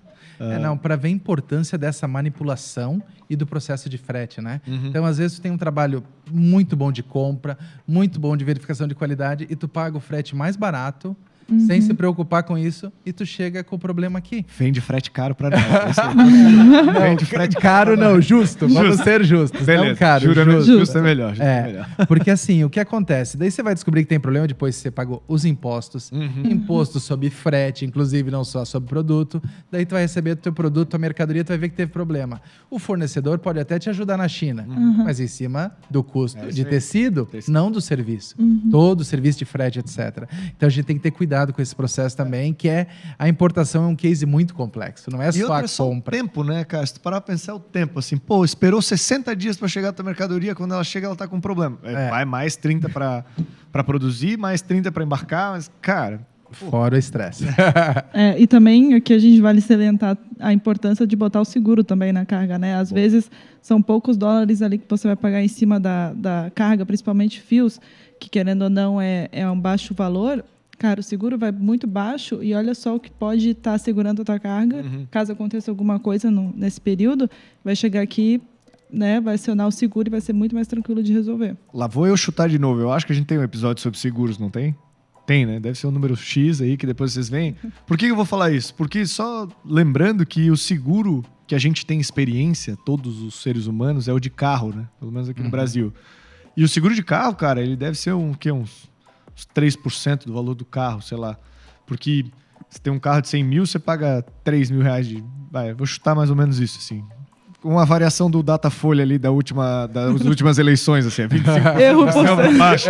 Para ver a importância dessa manipulação e do processo de frete, né? Então, às vezes, tu tem um trabalho muito bom de compra, muito bom de verificação de qualidade e tu paga o frete mais barato, sem se preocupar com isso, e tu chega com o problema aqui. Vende frete caro para nós. Vende frete Caro não, justo. Vamos ser justos. Beleza. Não caro, Justo é melhor. Justo é melhor. Porque assim, o que acontece? Daí você vai descobrir que tem problema depois que você pagou os impostos, imposto sobre frete, inclusive não só sobre produto. Daí tu vai receber o teu produto, a mercadoria, tu vai ver que teve problema. O fornecedor pode até te ajudar na China, mas em cima do custo de tecido, não do serviço. Todo o serviço de frete, etc. Então a gente tem que ter cuidado com esse processo também, que a importação é um case muito complexo. Não é só a compra. O tempo, né, cara? Se tu parar pra pensar o tempo, assim, pô, esperou 60 dias para chegar a tua mercadoria, quando ela chega, ela tá com problema. Vai mais 30 para produzir, mais 30 para embarcar, mas, cara... Fora o estresse. E também aqui a gente vale salientar a importância de botar o seguro também na carga, né? Às vezes são poucos dólares ali que você vai pagar em cima da carga, principalmente fios, que querendo ou não é um baixo valor. Cara, o seguro vai muito baixo e olha só o que pode estar segurando a tua carga. Caso aconteça alguma coisa nesse período, vai chegar aqui, né, vai acionar o seguro e vai ser muito mais tranquilo de resolver. Lá vou eu chutar de novo. Eu acho que a gente tem um episódio sobre seguros, não tem? Tem, né? Deve ser um número X aí que depois vocês veem. Por que eu vou falar isso? Porque só lembrando que o seguro que a gente tem experiência, todos os seres humanos, é o de carro, né? Pelo menos aqui no Brasil. E o seguro de carro, cara, ele deve ser uns 3% do valor do carro, sei lá. Porque se tem um carro de 100 mil, você paga 3 mil reais de... vou chutar mais ou menos isso, assim. Com a variação do Datafolha ali das últimas eleições, assim, 25% Erro por baixo.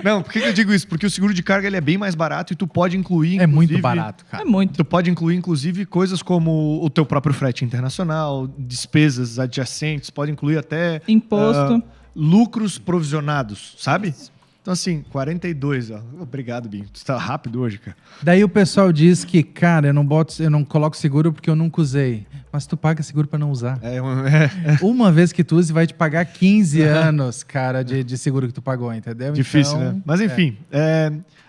Não, por que eu digo isso? Porque o seguro de carga ele é bem mais barato e tu pode incluir, É muito barato, cara. É muito. Tu pode incluir, inclusive, coisas como o teu próprio frete internacional, despesas adjacentes, pode incluir até... Imposto. Lucros provisionados, sabe? Então, assim, 42, ó. Obrigado, Binho. Tu tá rápido hoje, cara. Daí o pessoal diz que, cara, eu não coloco seguro porque eu nunca usei. Mas tu paga seguro para não usar. Uma vez que tu use, vai te pagar 15 anos, cara, de seguro que tu pagou, entendeu? Difícil, então, né? Mas, enfim,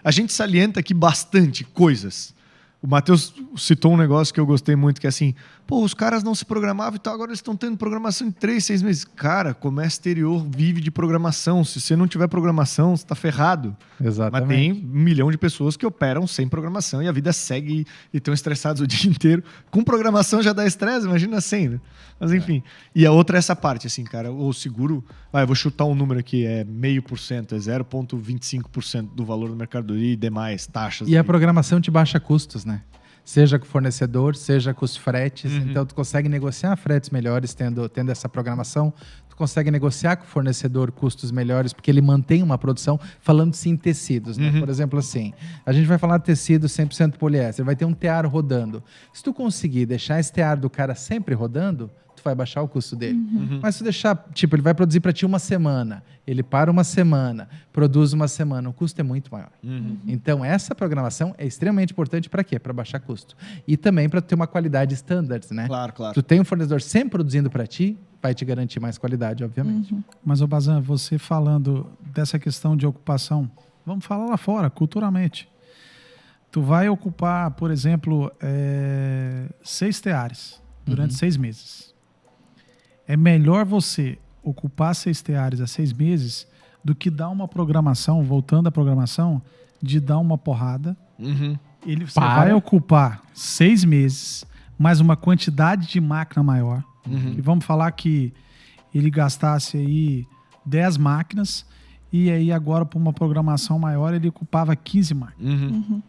a gente salienta aqui bastante coisas. O Matheus citou um negócio que eu gostei muito, que é assim, pô, os caras não se programavam e tal, agora eles estão tendo programação em 3, 6 meses. Cara, comércio exterior vive de programação. Se você não tiver programação, você tá ferrado. Exatamente. Mas tem 1 milhão de pessoas que operam sem programação e a vida segue e estão estressados o dia inteiro. Com programação já dá estresse, imagina sem, né? Mas enfim. E a outra é essa parte, assim, cara, o seguro... eu vou chutar um número aqui, é 0,5%, é 0,25% do valor do mercadoria e demais taxas. E a programação te baixa custos, né? Seja com o fornecedor, seja com os fretes. Então, tu consegue negociar fretes melhores tendo essa programação. Tu consegue negociar com o fornecedor custos melhores, porque ele mantém uma produção, falando-se em tecidos, né? Por exemplo, assim, a gente vai falar de tecido 100% poliéster, vai ter um tear rodando. Se tu conseguir deixar esse tear do cara sempre rodando, tu vai baixar o custo dele. Mas se tu deixar, ele vai produzir para ti uma semana, ele para uma semana, produz uma semana, o custo é muito maior. Então, essa programação é extremamente importante para quê? Para baixar custo. E também para ter uma qualidade standard, né? Claro. Tu tem um fornecedor sempre produzindo para ti, vai te garantir mais qualidade, obviamente. Mas, ô Bazan, você falando dessa questão de ocupação, vamos falar lá fora, culturalmente. Tu vai ocupar, por exemplo, 6 teares durante 6 meses. É melhor você ocupar 6 teares a 6 meses do que dar uma programação, voltando à programação, de dar uma porrada. Você vai ocupar 6 meses, mais uma quantidade de máquina maior. E vamos falar que ele gastasse aí 10 máquinas e aí agora, por uma programação maior, ele ocupava 15 máquinas.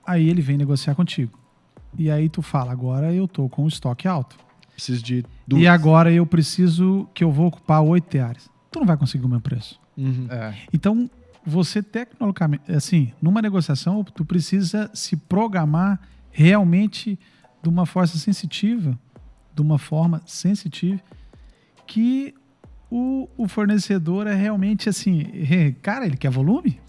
Aí ele vem negociar contigo. E aí tu fala, agora eu tô com o estoque alto. Preciso de 2. E agora eu preciso que eu vou ocupar 8 teares. Tu não vai conseguir o meu preço. Então, você tecnicamente, assim, numa negociação, tu precisa se programar realmente de uma forma sensitiva, que o fornecedor é realmente assim, cara, ele quer volume?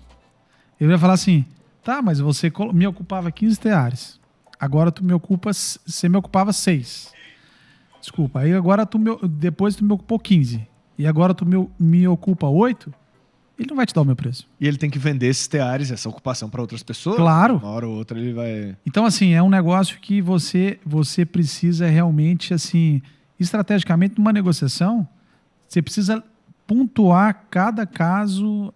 Ele vai falar assim, tá, mas você me ocupava 15 teares, agora você me ocupava 6. Desculpa, aí agora depois tu me ocupou 15, e agora tu me ocupa 8, ele não vai te dar o meu preço. E ele tem que vender esses teares, essa ocupação para outras pessoas? Claro. Uma hora ou outra ele vai... Então, assim, é um negócio que você precisa realmente, assim, estrategicamente, numa negociação, você precisa pontuar cada caso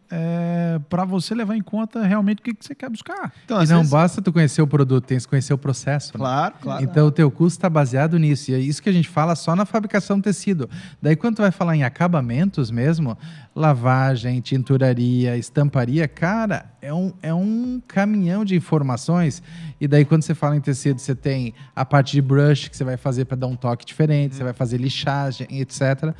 para você levar em conta realmente o que você quer buscar. Então, E às não vezes... basta tu conhecer o produto, tem que conhecer o processo. Né? Claro, claro. Então o teu custo está baseado nisso. E é isso que a gente fala só na fabricação do tecido. Daí quando tu vai falar em acabamentos mesmo, lavagem, tinturaria, estamparia, cara, é um caminhão de informações. E daí quando você fala em tecido, você tem a parte de brush que você vai fazer para dar um toque diferente, você vai fazer lixagem, etc.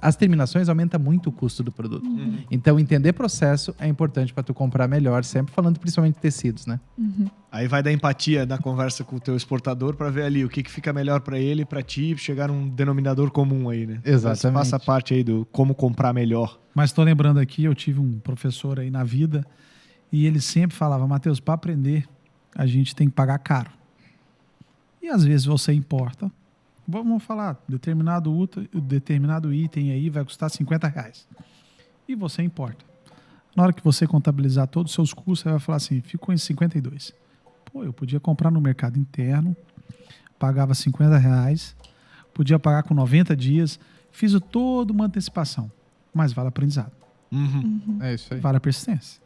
As terminações aumentam muito o custo do produto. Então entender processo é importante para tu comprar melhor, sempre falando principalmente de tecidos, né? Aí vai dar empatia na conversa com o teu exportador para ver ali o que fica melhor para ele, para ti, chegar num denominador comum aí, né? Exatamente. Faça parte aí do como comprar melhor. Mas estou lembrando aqui, eu tive um professor aí na vida e ele sempre falava, Matheus, para aprender, a gente tem que pagar caro. E às vezes você importa. Vamos falar, determinado item aí vai custar R$50. E você importa. Na hora que você contabilizar todos os seus custos, você vai falar assim, ficou em 52. Pô, eu podia comprar no mercado interno, pagava R$50, podia pagar com 90 dias, fiz toda uma antecipação. Mas vale aprendizado. É isso aí. Vale a persistência.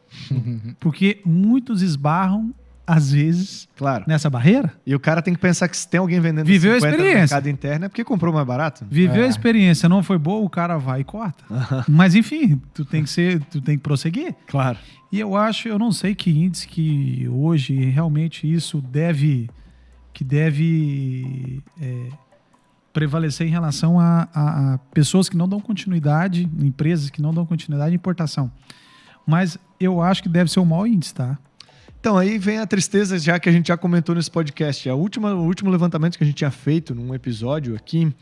Porque muitos esbarram, às vezes, Claro. nessa barreira. E o cara tem que pensar que se tem alguém vendendo Viveu a 50 no experiência. mercado interno é porque comprou mais barato. Viveu a experiência, não foi boa, o cara vai e corta. Mas enfim, tu tem que prosseguir. Claro. E eu não sei que índice que hoje realmente isso deve prevalecer em relação a pessoas que não dão continuidade, empresas que não dão continuidade em importação. Mas eu acho que deve ser o maior índice, tá? Então, aí vem a tristeza, já que a gente já comentou nesse podcast. O último levantamento que a gente tinha feito num episódio aqui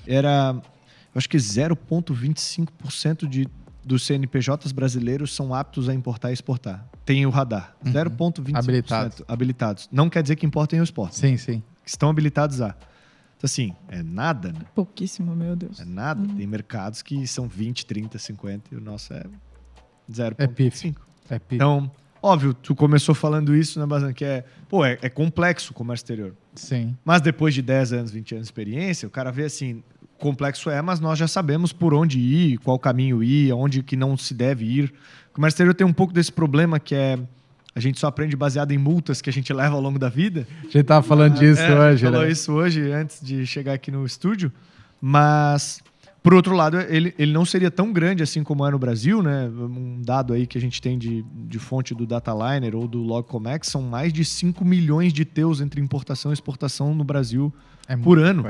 era, eu acho que 0,25% dos CNPJs brasileiros são aptos a importar e exportar. Tem o radar. 0,25% habilitados. Não quer dizer que importem ou exportem. Sim, sim. Estão habilitados a. Então, assim, é nada, né? Pouquíssimo, meu Deus. É nada. Tem mercados que são 20, 30, 50 e o nosso é 0,25. É pífio. É pífio. Então, óbvio, tu começou falando isso, né, Bazan? Que é complexo o comércio exterior. Sim. Mas depois de 10 anos, 20 anos de experiência, o cara vê assim, complexo mas nós já sabemos por onde ir, qual caminho ir, onde que não se deve ir. O comércio exterior tem um pouco desse problema que é a gente só aprende baseado em multas que a gente leva ao longo da vida. A gente tava falando disso hoje, falou né? isso hoje, antes de chegar aqui no estúdio. Mas, por outro lado, ele não seria tão grande assim como é no Brasil, né? Um dado aí que a gente tem de fonte do Dataliner ou do Logcomex, são mais de 5 milhões de teus entre importação e exportação no Brasil por ano.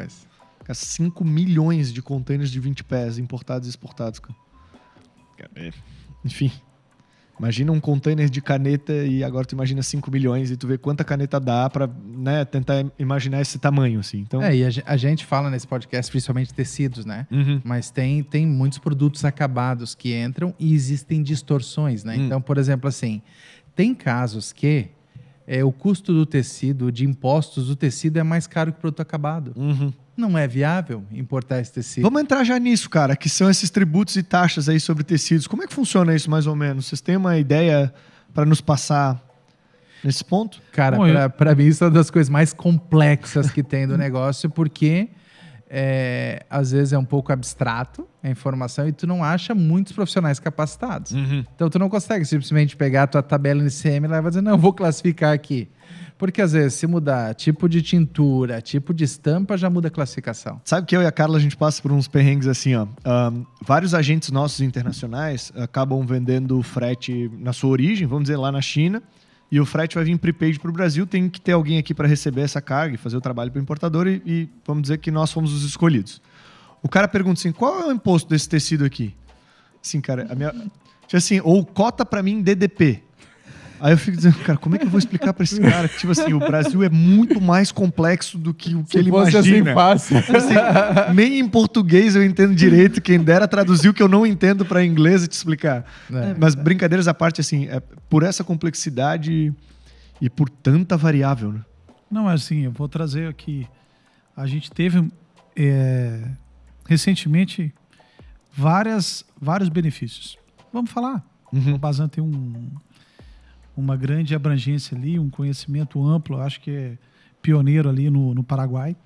5 milhões de containers de 20 pés importados e exportados. Enfim, imagina um container de caneta e agora tu imagina 5 milhões e tu vê quanta caneta dá para, né, tentar imaginar esse tamanho, assim. Então... E a gente fala nesse podcast principalmente tecidos, né? Mas tem muitos produtos acabados que entram e existem distorções, né? Então, por exemplo, assim, tem casos que o custo do tecido, de impostos do tecido é mais caro que o produto acabado. Não é viável importar esse tecido. Vamos entrar já nisso, cara, que são esses tributos e taxas aí sobre tecidos. Como é que funciona isso, mais ou menos? Vocês têm uma ideia para nos passar nesse ponto? Cara, Bom, para mim isso é uma das coisas mais complexas que tem do negócio, porque às vezes é um pouco abstrato a informação e tu não acha muitos profissionais capacitados. Então tu não consegue simplesmente pegar a tua tabela NCM e dizer, não, eu vou classificar aqui. Porque às vezes se mudar tipo de tintura, tipo de estampa, já muda a classificação. Sabe que eu e a Carla a gente passa por uns perrengues assim, ó. Vários agentes nossos internacionais acabam vendendo frete na sua origem, vamos dizer lá na China, e o frete vai vir prepaid para o Brasil, tem que ter alguém aqui para receber essa carga e fazer o trabalho para o importador e vamos dizer que nós fomos os escolhidos. O cara pergunta assim, qual é o imposto desse tecido aqui? Assim, cara, ou cota para mim DDP. Aí eu fico dizendo, cara, como é que eu vou explicar pra esse cara que, tipo assim, o Brasil é muito mais complexo do que o que ele fosse imagina. assim fácil. Assim, nem em português eu entendo direito, quem dera traduzir o que eu não entendo pra inglês e te explicar. É. Mas brincadeiras à parte, assim, é por essa complexidade e por tanta variável, né? Não, assim, eu vou trazer aqui. A gente teve recentemente vários benefícios. Vamos falar. O Bazan tem uma grande abrangência ali, um conhecimento amplo, acho que é pioneiro ali no Paraguai.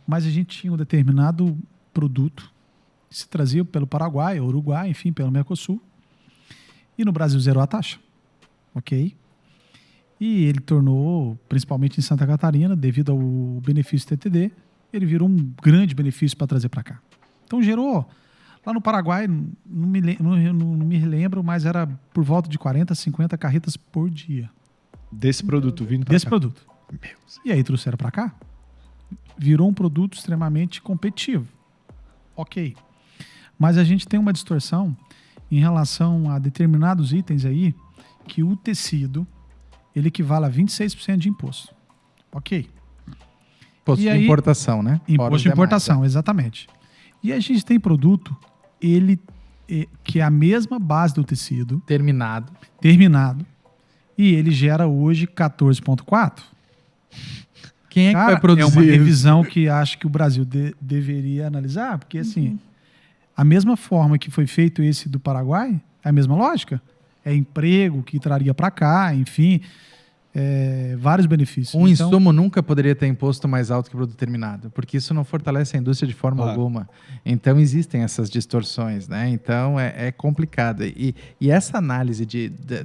Mas a gente tinha um determinado produto que se trazia pelo Paraguai, Uruguai, enfim, pelo Mercosul. E no Brasil zerou a taxa. Ok? E ele tornou, principalmente em Santa Catarina, devido ao benefício TTD, ele virou um grande benefício para trazer para cá. Então gerou, lá no Paraguai, não me lembro, mas era por volta de 40, 50 carretas por dia. Desse produto vindo pra Desse cá. produto. E aí trouxeram para cá. Virou um produto extremamente competitivo. Ok. Mas a gente tem uma distorção em relação a determinados itens aí, que o tecido, ele equivale a 26% de imposto. Ok. Imposto E de aí- importação, né? Fora os Imposto de demais, importação, exatamente. E a gente tem produto, que é a mesma base do tecido, Terminado. terminado, e ele gera hoje 14,4%. Quem é que Cara, vai produzir é uma isso? revisão que acho que o Brasil deveria analisar, porque assim, a mesma forma que foi feito esse do Paraguai, é a mesma lógica. É emprego que traria para cá, enfim, vários benefícios. Um Então, insumo nunca poderia ter imposto mais alto que o produto terminado, porque isso não fortalece a indústria de forma Claro. alguma. Então, existem essas distorções, né? Então, é complicado. E essa análise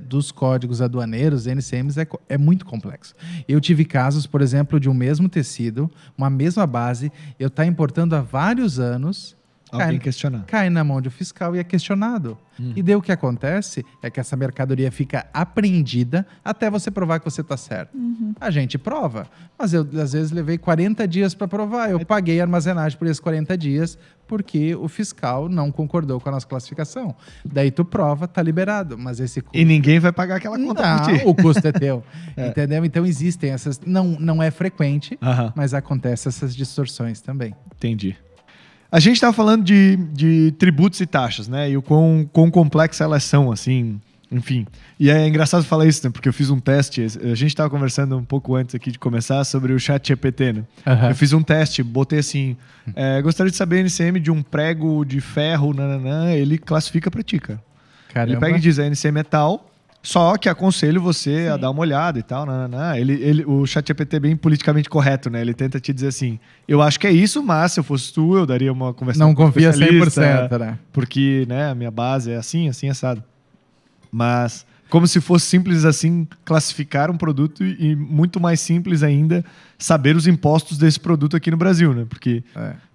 dos códigos aduaneiros, NCMs, é muito complexo. Eu tive casos, por exemplo, de um mesmo tecido, uma mesma base, eu estar importando há vários anos, Alguém questionar. cai na mão de um fiscal e é questionado. E daí o que acontece é que essa mercadoria fica apreendida até você provar que você está certo. A gente prova, mas eu às vezes levei 40 dias para provar. Eu paguei a armazenagem por esses 40 dias porque o fiscal não concordou com a nossa classificação. Daí tu prova, tá liberado, mas esse custo... E ninguém vai pagar aquela conta por ti. Não, o custo é teu. Entendeu? Então existem essas... Não é frequente, Aham. mas acontecem essas distorções também. Entendi. A gente estava falando de tributos e taxas, né? E o quão complexas elas são, assim, enfim. E é engraçado falar isso, né? Porque eu fiz um teste, a gente estava conversando um pouco antes aqui de começar sobre o ChatGPT, né? Aham. Eu fiz um teste, botei assim, gostaria de saber a NCM de um prego de ferro, nananã, ele classifica para ti, cara. Caramba. Ele pega e diz, a NCM é tal, só que aconselho você a dar uma olhada e tal. O ChatGPT é bem politicamente correto, né? Ele tenta te dizer assim, eu acho que é isso, mas se eu fosse tu, eu daria uma conversa Não com um confia especialista, 100%, né? porque, né, a minha base é assim, assado. Mas como se fosse simples assim classificar um produto e muito mais simples ainda saber os impostos desse produto aqui no Brasil, né? Porque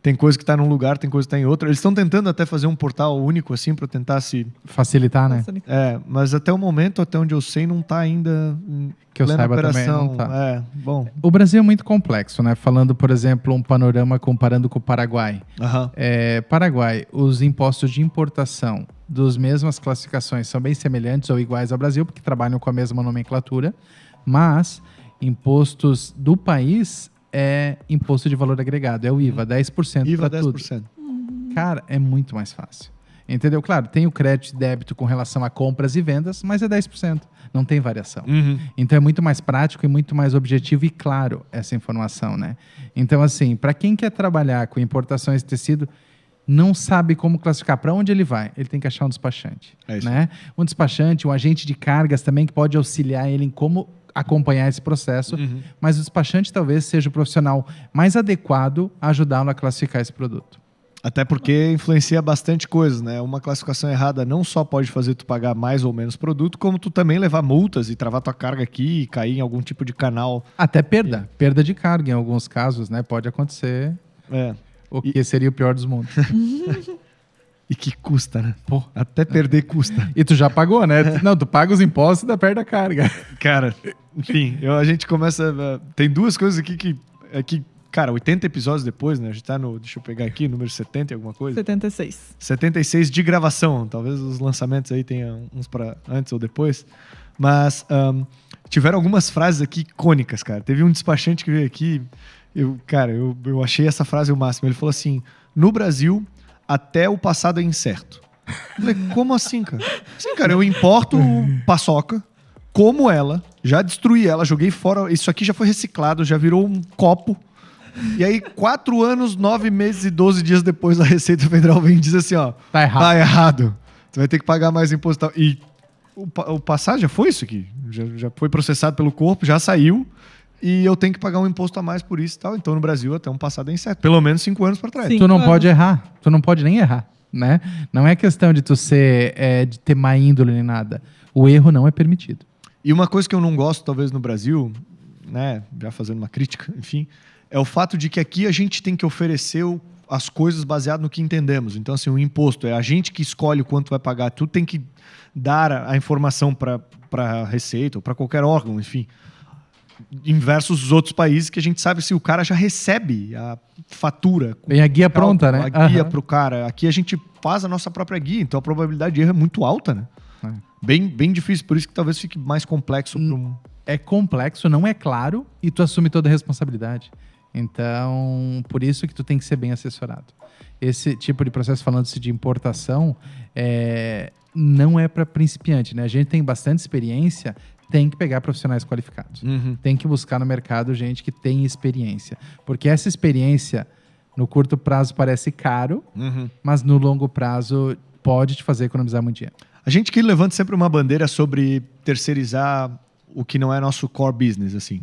tem coisa que está num lugar, tem coisa que está em outro. Eles estão tentando até fazer um portal único assim para tentar se... Facilitar, né? mas até o momento, até onde eu sei, não está ainda em Que eu plena saiba também, operação. não tá. Bom. O Brasil é muito complexo, né? Falando, por exemplo, um panorama comparando com o Paraguai. Aham. Paraguai, os impostos de importação das mesmas classificações são bem semelhantes ou iguais ao Brasil, porque trabalham com a mesma nomenclatura, mas impostos do país é imposto de valor agregado, é o IVA, 10% IVA para tudo. 10%. Cara, é muito mais fácil. Entendeu? Claro, tem o crédito e débito com relação a compras e vendas, mas é 10%. Não tem variação. Então é muito mais prático e muito mais objetivo e claro essa informação, né? Então, assim, para quem quer trabalhar com importações de tecido, não sabe como classificar, para onde ele vai, ele tem que achar um despachante. É isso. Né? Um despachante, um agente de cargas também que pode auxiliar ele em como acompanhar esse processo, mas o despachante talvez seja o profissional mais adequado a ajudá-lo a classificar esse produto. Até porque influencia bastante coisas, né? Uma classificação errada não só pode fazer tu pagar mais ou menos produto, como tu também levar multas e travar tua carga aqui e cair em algum tipo de canal. Até perda de carga em alguns casos, né? Pode acontecer, o que seria o pior dos mundos. E que custa, né? Pô. Até perder custa. E tu já pagou, né? Não, tu paga os impostos e ainda perde a carga. Cara, enfim, a gente começa... Tem duas coisas aqui que... Cara, 80 episódios depois, né? A gente tá no... Deixa eu pegar aqui, número 70 e alguma coisa. 76. 76 de gravação. Talvez os lançamentos aí tenham uns para antes ou depois. Mas tiveram algumas frases aqui icônicas, cara. Teve um despachante que veio aqui, eu achei essa frase o máximo. Ele falou assim: no Brasil, até o passado é incerto. Eu falei, como assim, cara? Sim, cara, eu importo paçoca, como ela, já destruí ela, joguei fora. Isso aqui já foi reciclado, já virou um copo. E aí, 4 anos, 9 meses e 12 dias depois, a Receita Federal vem e diz assim, ó... Tá errado. Tá errado. Tu vai ter que pagar mais imposto. E o passado já foi isso aqui. Já foi processado pelo corpo, já saiu. E eu tenho que pagar um imposto a mais por isso e tal. Então, no Brasil, até um passado é incerto. Pelo menos 5 anos para trás. Sim. Tu não pode errar. Tu não pode nem errar, né? Não é questão de tu de ter má índole nem nada. O erro não é permitido. E uma coisa que eu não gosto, talvez, no Brasil, né, já fazendo uma crítica, enfim, é o fato de que aqui a gente tem que oferecer as coisas baseado no que entendemos. Então, assim, o imposto é a gente que escolhe o quanto vai pagar. Tu tem que dar a informação para a Receita ou para qualquer órgão, enfim, em versus os outros países que a gente sabe se o cara já recebe a fatura. Tem a guia pronta, né? A guia para o cara. Aqui a gente faz a nossa própria guia, então a probabilidade de erro é muito alta, né? Bem difícil, por isso que talvez fique mais complexo. É complexo, não é claro, e tu assume toda a responsabilidade. Então, por isso que tu tem que ser bem assessorado. Esse tipo de processo, falando-se de importação, não é para principiante, né? A gente tem bastante experiência, tem que pegar profissionais qualificados. Tem que buscar no mercado gente que tem experiência. Porque essa experiência, no curto prazo, parece caro, mas no longo prazo pode te fazer economizar muito dinheiro. A gente que levanta sempre uma bandeira sobre terceirizar o que não é nosso core business, assim.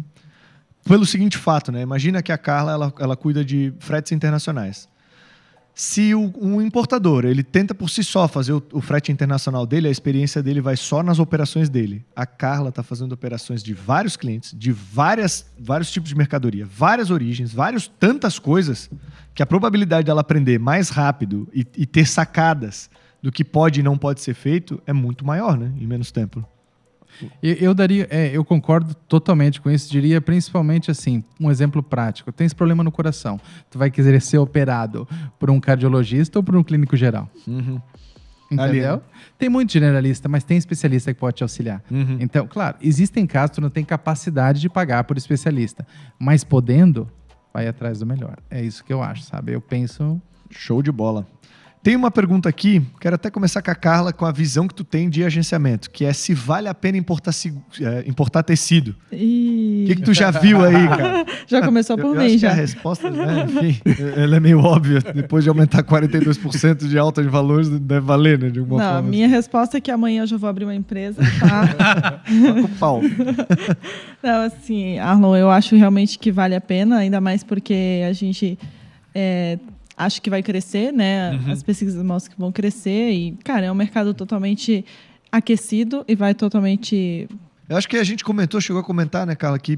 Pelo seguinte fato, né? Imagina que a Carla, ela cuida de fretes internacionais. Se um importador, ele tenta por si só fazer o frete internacional dele, a experiência dele vai só nas operações dele. A Carla está fazendo operações de vários clientes, de vários tipos de mercadoria, várias origens, tantas coisas, que a probabilidade dela aprender mais rápido e ter sacadas do que pode e não pode ser feito é muito maior, né? Em menos tempo. Eu concordo totalmente com isso. Diria principalmente assim, um exemplo prático. Tens problema no coração. Tu vai querer ser operado por um cardiologista ou por um clínico geral? Entendeu? Ali. Tem muito generalista, mas tem especialista que pode te auxiliar. Então, claro, existem casos que tu não tem capacidade de pagar por especialista. Mas podendo, vai atrás do melhor. É isso que eu acho, sabe? Eu penso... Show de bola. Tem uma pergunta aqui, quero até começar com a Carla, com a visão que tu tem de agenciamento, que é se vale a pena importar tecido. O que tu já viu aí, cara? Já começou por eu mim, acho já. Que a resposta, né, enfim, ela é meio óbvia. Depois de aumentar 42% de alta de valores, deve valer, né, de alguma Não, forma. a minha resposta é que amanhã eu já vou abrir uma empresa, tá? Com pau. Não, assim, Arlon, eu acho realmente que vale a pena, ainda mais porque a gente... acho que vai crescer, né? As pesquisas mostram que vão crescer e, cara, é um mercado totalmente aquecido e vai totalmente... Eu acho que a gente chegou a comentar, né, Carla, que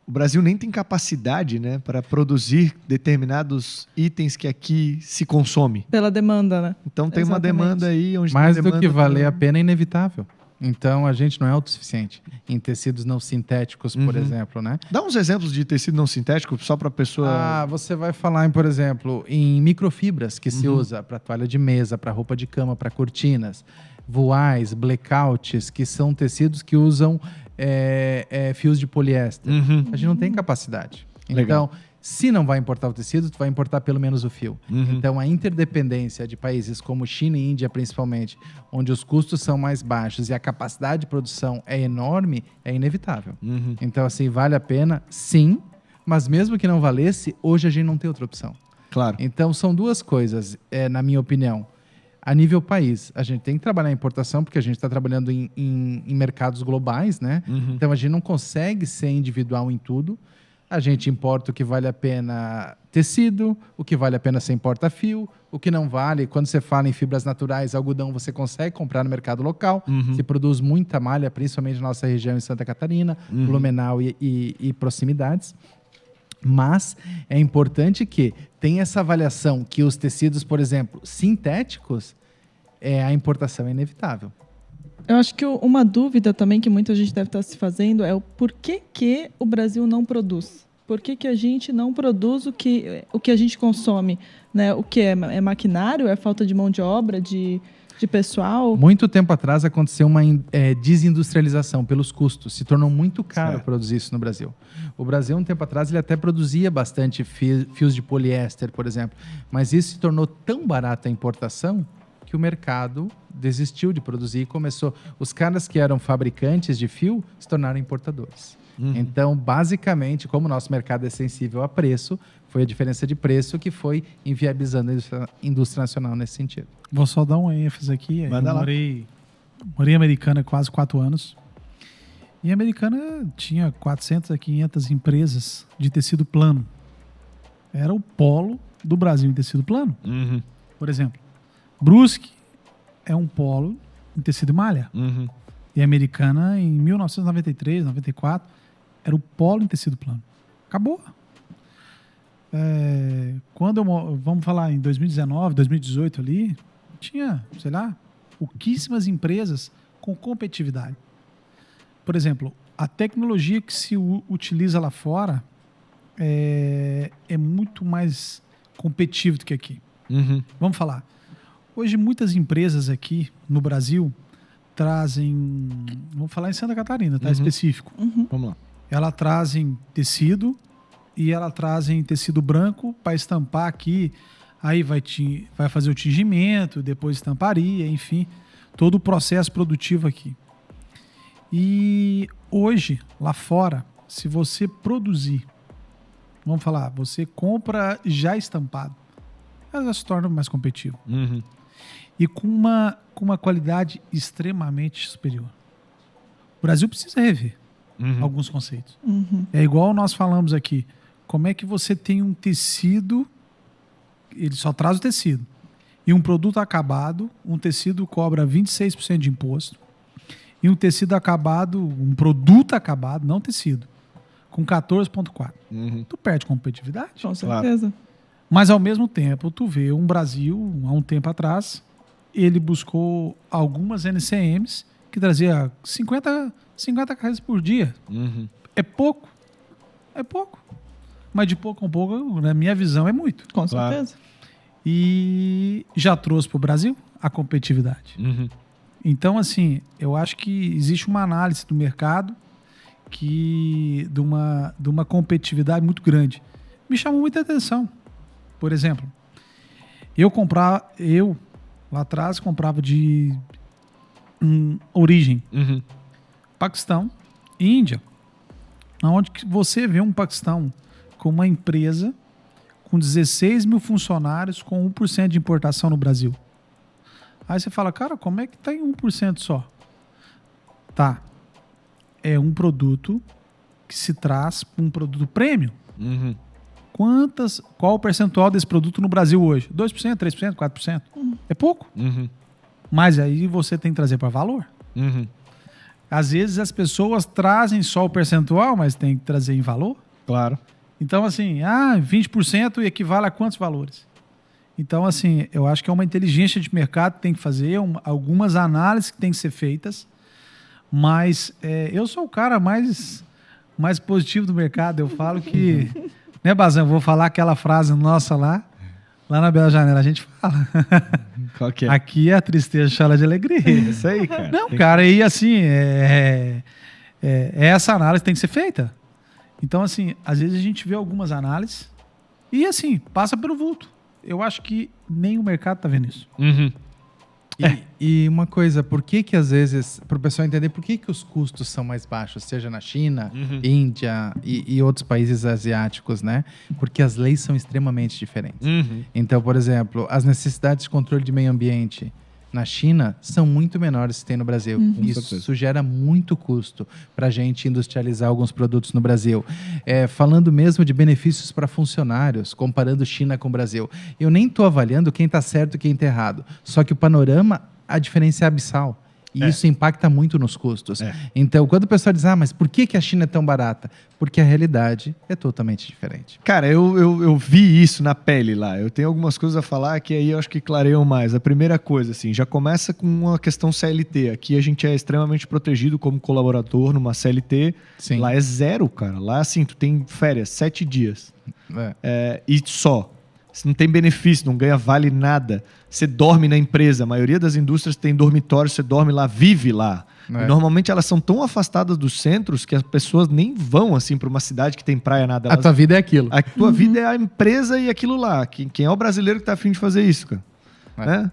o Brasil nem tem capacidade, né, para produzir determinados itens que aqui se consome. Pela demanda, né? Então tem Exatamente. uma demanda aí onde Mais tem do demanda que valer a pena é inevitável. Então, a gente não é autossuficiente em tecidos não sintéticos, por exemplo, né? Dá uns exemplos de tecido não sintético, só para a pessoa... Você vai falar, por exemplo, em microfibras que se usa para toalha de mesa, para roupa de cama, para cortinas, voais, blackouts, que são tecidos que usam fios de poliéster. A gente não tem capacidade. Legal. Então, se não vai importar o tecido, tu vai importar pelo menos o fio. Então, a interdependência de países como China e Índia, principalmente, onde os custos são mais baixos e a capacidade de produção é enorme, é inevitável. Então, assim, vale a pena, sim, mas mesmo que não valesse, hoje a gente não tem outra opção. Claro. Então, são duas coisas, na minha opinião. A nível país, a gente tem que trabalhar a importação, porque a gente está trabalhando em mercados globais, né? Então, a gente não consegue ser individual em tudo. A gente importa o que vale a pena tecido, o que vale a pena você importa fio, o que não vale. Quando você fala em fibras naturais, algodão você consegue comprar no mercado local. Se produz muita malha, principalmente na nossa região em Santa Catarina, Blumenau e proximidades. Mas é importante que tenha essa avaliação que os tecidos, por exemplo, sintéticos, a importação é inevitável. Eu acho que uma dúvida também que muita gente deve estar se fazendo é o porquê que o Brasil não produz. Por que a gente não produz o que a gente consome? Né? O que é maquinário? É falta de mão de obra, de pessoal? Muito tempo atrás aconteceu uma desindustrialização pelos custos. Se tornou muito caro produzir isso no Brasil. O Brasil, um tempo atrás, ele até produzia bastante fios de poliéster, por exemplo. Mas isso se tornou tão barato a importação que o mercado desistiu de produzir e começou. Os caras que eram fabricantes de fio se tornaram importadores. Então, basicamente, como o nosso mercado é sensível a preço, foi a diferença de preço que foi inviabilizando a indústria nacional nesse sentido. Vou só dar um ênfase aqui. Eu morei em Americana quase 4 anos. E a Americana tinha 400 a 500 empresas de tecido plano. Era o polo do Brasil em tecido plano. Por exemplo, Brusque é um polo em tecido malha. E a Americana, em 1993, 94, era o polo em tecido plano. Acabou. Vamos falar em 2019, 2018 ali, tinha, sei lá, pouquíssimas empresas com competitividade. Por exemplo, a tecnologia que se utiliza lá fora é muito mais competitiva do que aqui. Vamos falar. Hoje, muitas empresas aqui no Brasil trazem... Vamos falar em Santa Catarina, tá? Específico. Vamos lá. Elas trazem tecido e elas trazem tecido branco para estampar aqui. Aí vai fazer o tingimento, depois estamparia, enfim. Todo o processo produtivo aqui. E hoje, lá fora, se você produzir, vamos falar, você compra já estampado, ela já se torna mais competitiva. E com uma qualidade extremamente superior. O Brasil precisa rever alguns conceitos. É igual nós falamos aqui. Como é que você tem um tecido, ele só traz o tecido, e um produto acabado, um tecido cobra 26% de imposto, e um tecido acabado, um produto acabado, não tecido, com 14,4%. Tu perde competitividade. Com certeza. Claro. Mas, ao mesmo tempo, tu vê um Brasil, há um tempo atrás, ele buscou algumas NCMs que trazia 50 cargas por dia. É pouco. É pouco. Mas de pouco a pouco, na minha visão, é muito. Com certeza. E já trouxe para o Brasil a competitividade. Então, assim, eu acho que existe uma análise do mercado de uma competitividade muito grande. Me chamou muita atenção. Por exemplo, eu lá atrás comprava de origem Paquistão e Índia, onde você vê um Paquistão com uma empresa com 16 mil funcionários com 1% de importação no Brasil. Aí você fala, cara, como é que tá em 1% só? Tá. É um produto que se traz um produto prêmio. Qual o percentual desse produto no Brasil hoje? 2%, 3%, 4%? É pouco. Mas aí você tem que trazer para valor. Às vezes as pessoas trazem só o percentual, mas tem que trazer em valor. Claro. Então, assim, 20% equivale a quantos valores? Então, assim, eu acho que é uma inteligência de mercado que tem que fazer, algumas análises que tem que ser feitas, mas eu sou o cara mais positivo do mercado. Eu falo que... Né, Bazan? Vou falar aquela frase nossa lá na Bela Janela, a gente fala. Qual que é? Aqui a tristeza chora de alegria. Isso aí, cara. Não, cara, e assim, essa análise tem que ser feita. Então, assim, às vezes a gente vê algumas análises e, assim, passa pelo vulto. Eu acho que nem o mercado tá vendo isso. E uma coisa, por que às vezes, para o pessoal entender, por que os custos são mais baixos, seja na China, Índia e outros países asiáticos, né? Porque as leis são extremamente diferentes. Então, por exemplo, as necessidades de controle de meio ambiente na China são muito menores que tem no Brasil. Isso gera muito custo para a gente industrializar alguns produtos no Brasil. Falando mesmo de benefícios para funcionários, comparando China com o Brasil. Eu nem estou avaliando quem está certo e quem está errado. Só que o panorama, a diferença é abissal. E isso impacta muito nos custos. Então, quando o pessoal diz, mas por que a China é tão barata? Porque a realidade é totalmente diferente. Cara, eu vi isso na pele lá. Eu tenho algumas coisas a falar que aí eu acho que clareiam mais. A primeira coisa, assim, já começa com uma questão CLT. Aqui a gente é extremamente protegido como colaborador numa CLT. Sim. Lá é 0, cara. Lá, assim, tu tem férias, 7 dias. E só. Você não tem benefício, não ganha vale nada. Você dorme na empresa. A maioria das indústrias tem dormitório, você dorme lá, vive lá. E normalmente elas são tão afastadas dos centros que as pessoas nem vão assim para uma cidade que tem praia, nada. A tua vida é aquilo. A tua vida é a empresa e aquilo lá. Quem é o brasileiro que tá afim de fazer isso, cara? Né?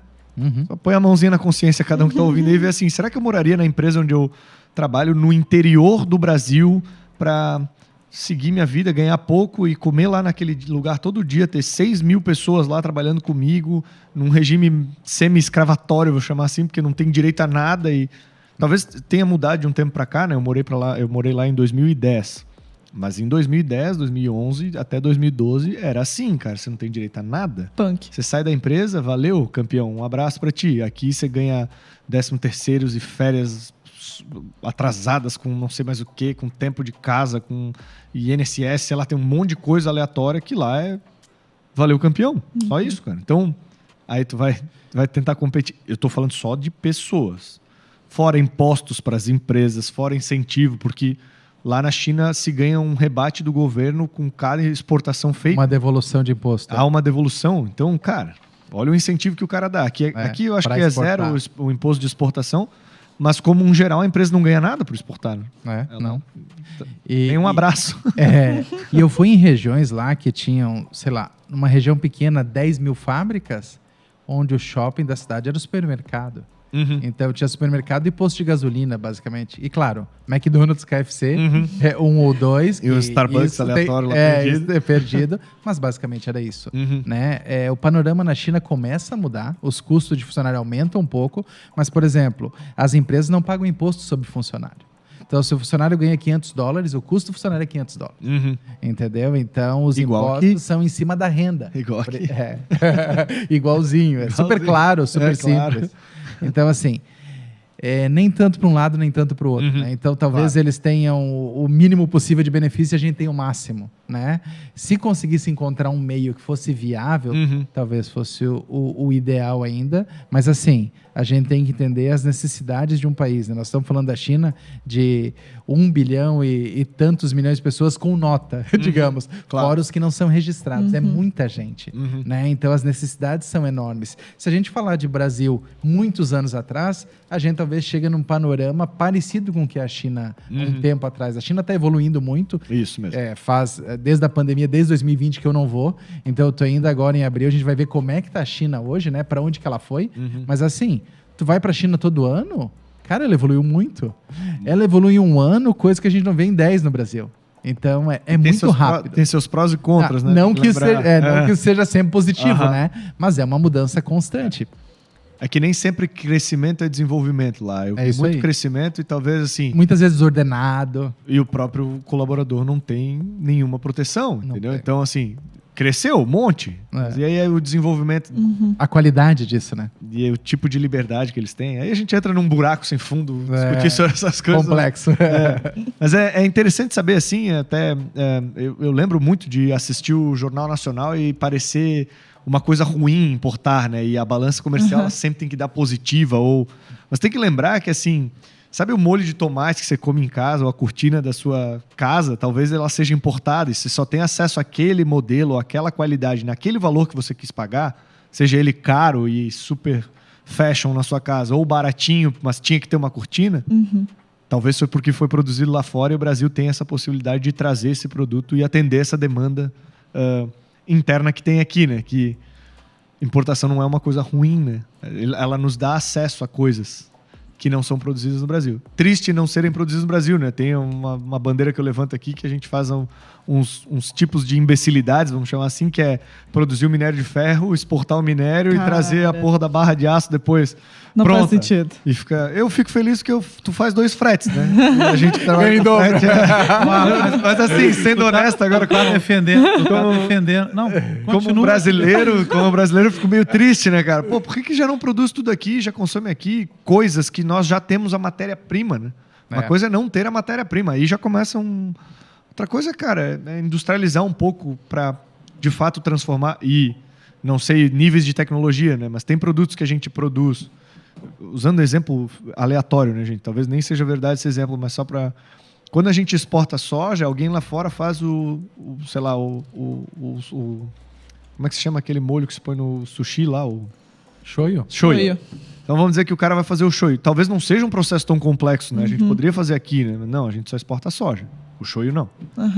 Só põe a mãozinha na consciência, cada um que tá ouvindo aí, e vê assim, será que eu moraria na empresa onde eu trabalho no interior do Brasil para seguir minha vida, ganhar pouco e comer lá naquele lugar todo dia, ter 6 mil pessoas lá trabalhando comigo, num regime semi-escravatório, vou chamar assim, porque não tem direito a nada e talvez tenha mudado de um tempo para cá, né? Eu morei lá em 2010. Mas em 2010, 2011, até 2012, era assim, cara. Você não tem direito a nada. Punk. Você sai da empresa, valeu, campeão, um abraço pra ti. Aqui você ganha 13º e férias atrasadas com não sei mais o que, com tempo de casa, com INSS, sei lá, tem um monte de coisa aleatória que lá é valeu, campeão. Só isso, cara. Então, aí tu vai tentar competir. Eu tô falando só de pessoas. Fora impostos para as empresas, fora incentivo, porque lá na China se ganha um rebate do governo com cada exportação feita. Uma devolução de imposto. Há uma devolução. Então, cara, olha o incentivo que o cara dá. Aqui eu acho que é exportar. 0 o imposto de exportação, mas como um geral a empresa não ganha nada por exportar. Né? Não. Tem um abraço. E eu fui em regiões lá que tinham, sei lá, numa região pequena, 10 mil fábricas, onde o shopping da cidade era o supermercado. Então tinha supermercado e posto de gasolina, basicamente. E claro, McDonald's, KFC, 1 ou 2. E o Starbucks aleatório lá perdido. Isso é perdido, mas basicamente era isso. Né? O panorama na China começa a mudar, os custos de funcionário aumentam um pouco, mas, por exemplo, as empresas não pagam imposto sobre funcionário. Então, se o funcionário ganha $500, o custo do funcionário é $500. Entendeu? Então, os impostos são em cima da renda. Igual aqui. Igualzinho. É super claro, super simples. Então, assim, nem tanto para um lado, nem tanto para o outro. Né? Então, talvez eles tenham o mínimo possível de benefício e a gente tenha o máximo. Né? Se conseguisse encontrar um meio que fosse viável, talvez fosse o ideal ainda. Mas, assim, a gente tem que entender as necessidades de um país. Né? Nós estamos falando da China de 1 bilhão e tantos milhões de pessoas com nota, digamos. Claro. Fora os que não são registrados. É muita gente. Né? Então, as necessidades são enormes. Se a gente falar de Brasil muitos anos atrás, a gente talvez chegue num panorama parecido com o que a China um tempo atrás. A China está evoluindo muito. Isso mesmo. Desde a pandemia, desde 2020 que eu não vou. Então, eu estou indo agora em abril. A gente vai ver como é que está a China hoje, né? Para onde que ela foi. Mas assim, tu vai para a China todo ano, cara, ela evoluiu muito. Ela evolui em 1 ano, coisa que a gente não vê em 10 no Brasil. Então, é muito rápido. Tem seus prós e contras, né? Não que isso seja sempre positivo, né? Mas é uma mudança constante. É que nem sempre crescimento é desenvolvimento lá. Eu vi muito crescimento e talvez assim... Muitas vezes desordenado. E o próprio colaborador não tem nenhuma proteção, entendeu? Tem. Então, assim, cresceu um monte. Mas e aí o desenvolvimento... A qualidade disso, né? E aí, o tipo de liberdade que eles têm. Aí a gente entra num buraco sem fundo, discutir sobre essas coisas. Complexo. Mas é interessante saber, assim, eu lembro muito de assistir o Jornal Nacional e parecer uma coisa ruim importar, né? E a balança comercial ela sempre tem que dar positiva. Mas tem que lembrar que, assim, sabe o molho de tomate que você come em casa ou a cortina da sua casa? Talvez ela seja importada e você só tem acesso àquele modelo ou àquela qualidade naquele valor que você quis pagar, seja ele caro e super fashion na sua casa ou baratinho, mas tinha que ter uma cortina. Talvez foi porque foi produzido lá fora e o Brasil tem essa possibilidade de trazer esse produto e atender essa demanda interna que tem aqui, né? Que importação não é uma coisa ruim, né? Ela nos dá acesso a coisas que não são produzidas no Brasil. Triste não serem produzidas no Brasil, né? Tem uma bandeira que eu levanto aqui que a gente faz uns tipos de imbecilidades, vamos chamar assim, que é produzir o minério de ferro, exportar o minério e trazer a porra da barra de aço depois. Não pronta. faz sentido. E eu fico feliz porque tu faz 2 fretes, né? E a gente trabalha com frete. Mas assim, sendo honesto agora, Tu tá defendendo. Não, como brasileiro, eu fico meio triste, né, cara? Pô, por que já não produz tudo aqui, já consome aqui coisas que nós já temos a matéria-prima, né? Uma coisa é não ter a matéria-prima. Aí já começa Outra coisa, cara, é industrializar um pouco para, de fato, transformar. E não sei níveis de tecnologia, né? Mas tem produtos que a gente produz. Usando exemplo aleatório, né, gente? Talvez nem seja verdade esse exemplo, mas só para... Quando a gente exporta soja, alguém lá fora faz sei lá, como é que se chama aquele molho que se põe no sushi lá? Shoyu? Shoyu. Então vamos dizer que o cara vai fazer o shoyu. Talvez não seja um processo tão complexo, né? A gente poderia fazer aqui, né? Não, a gente só exporta soja. O shoyu não.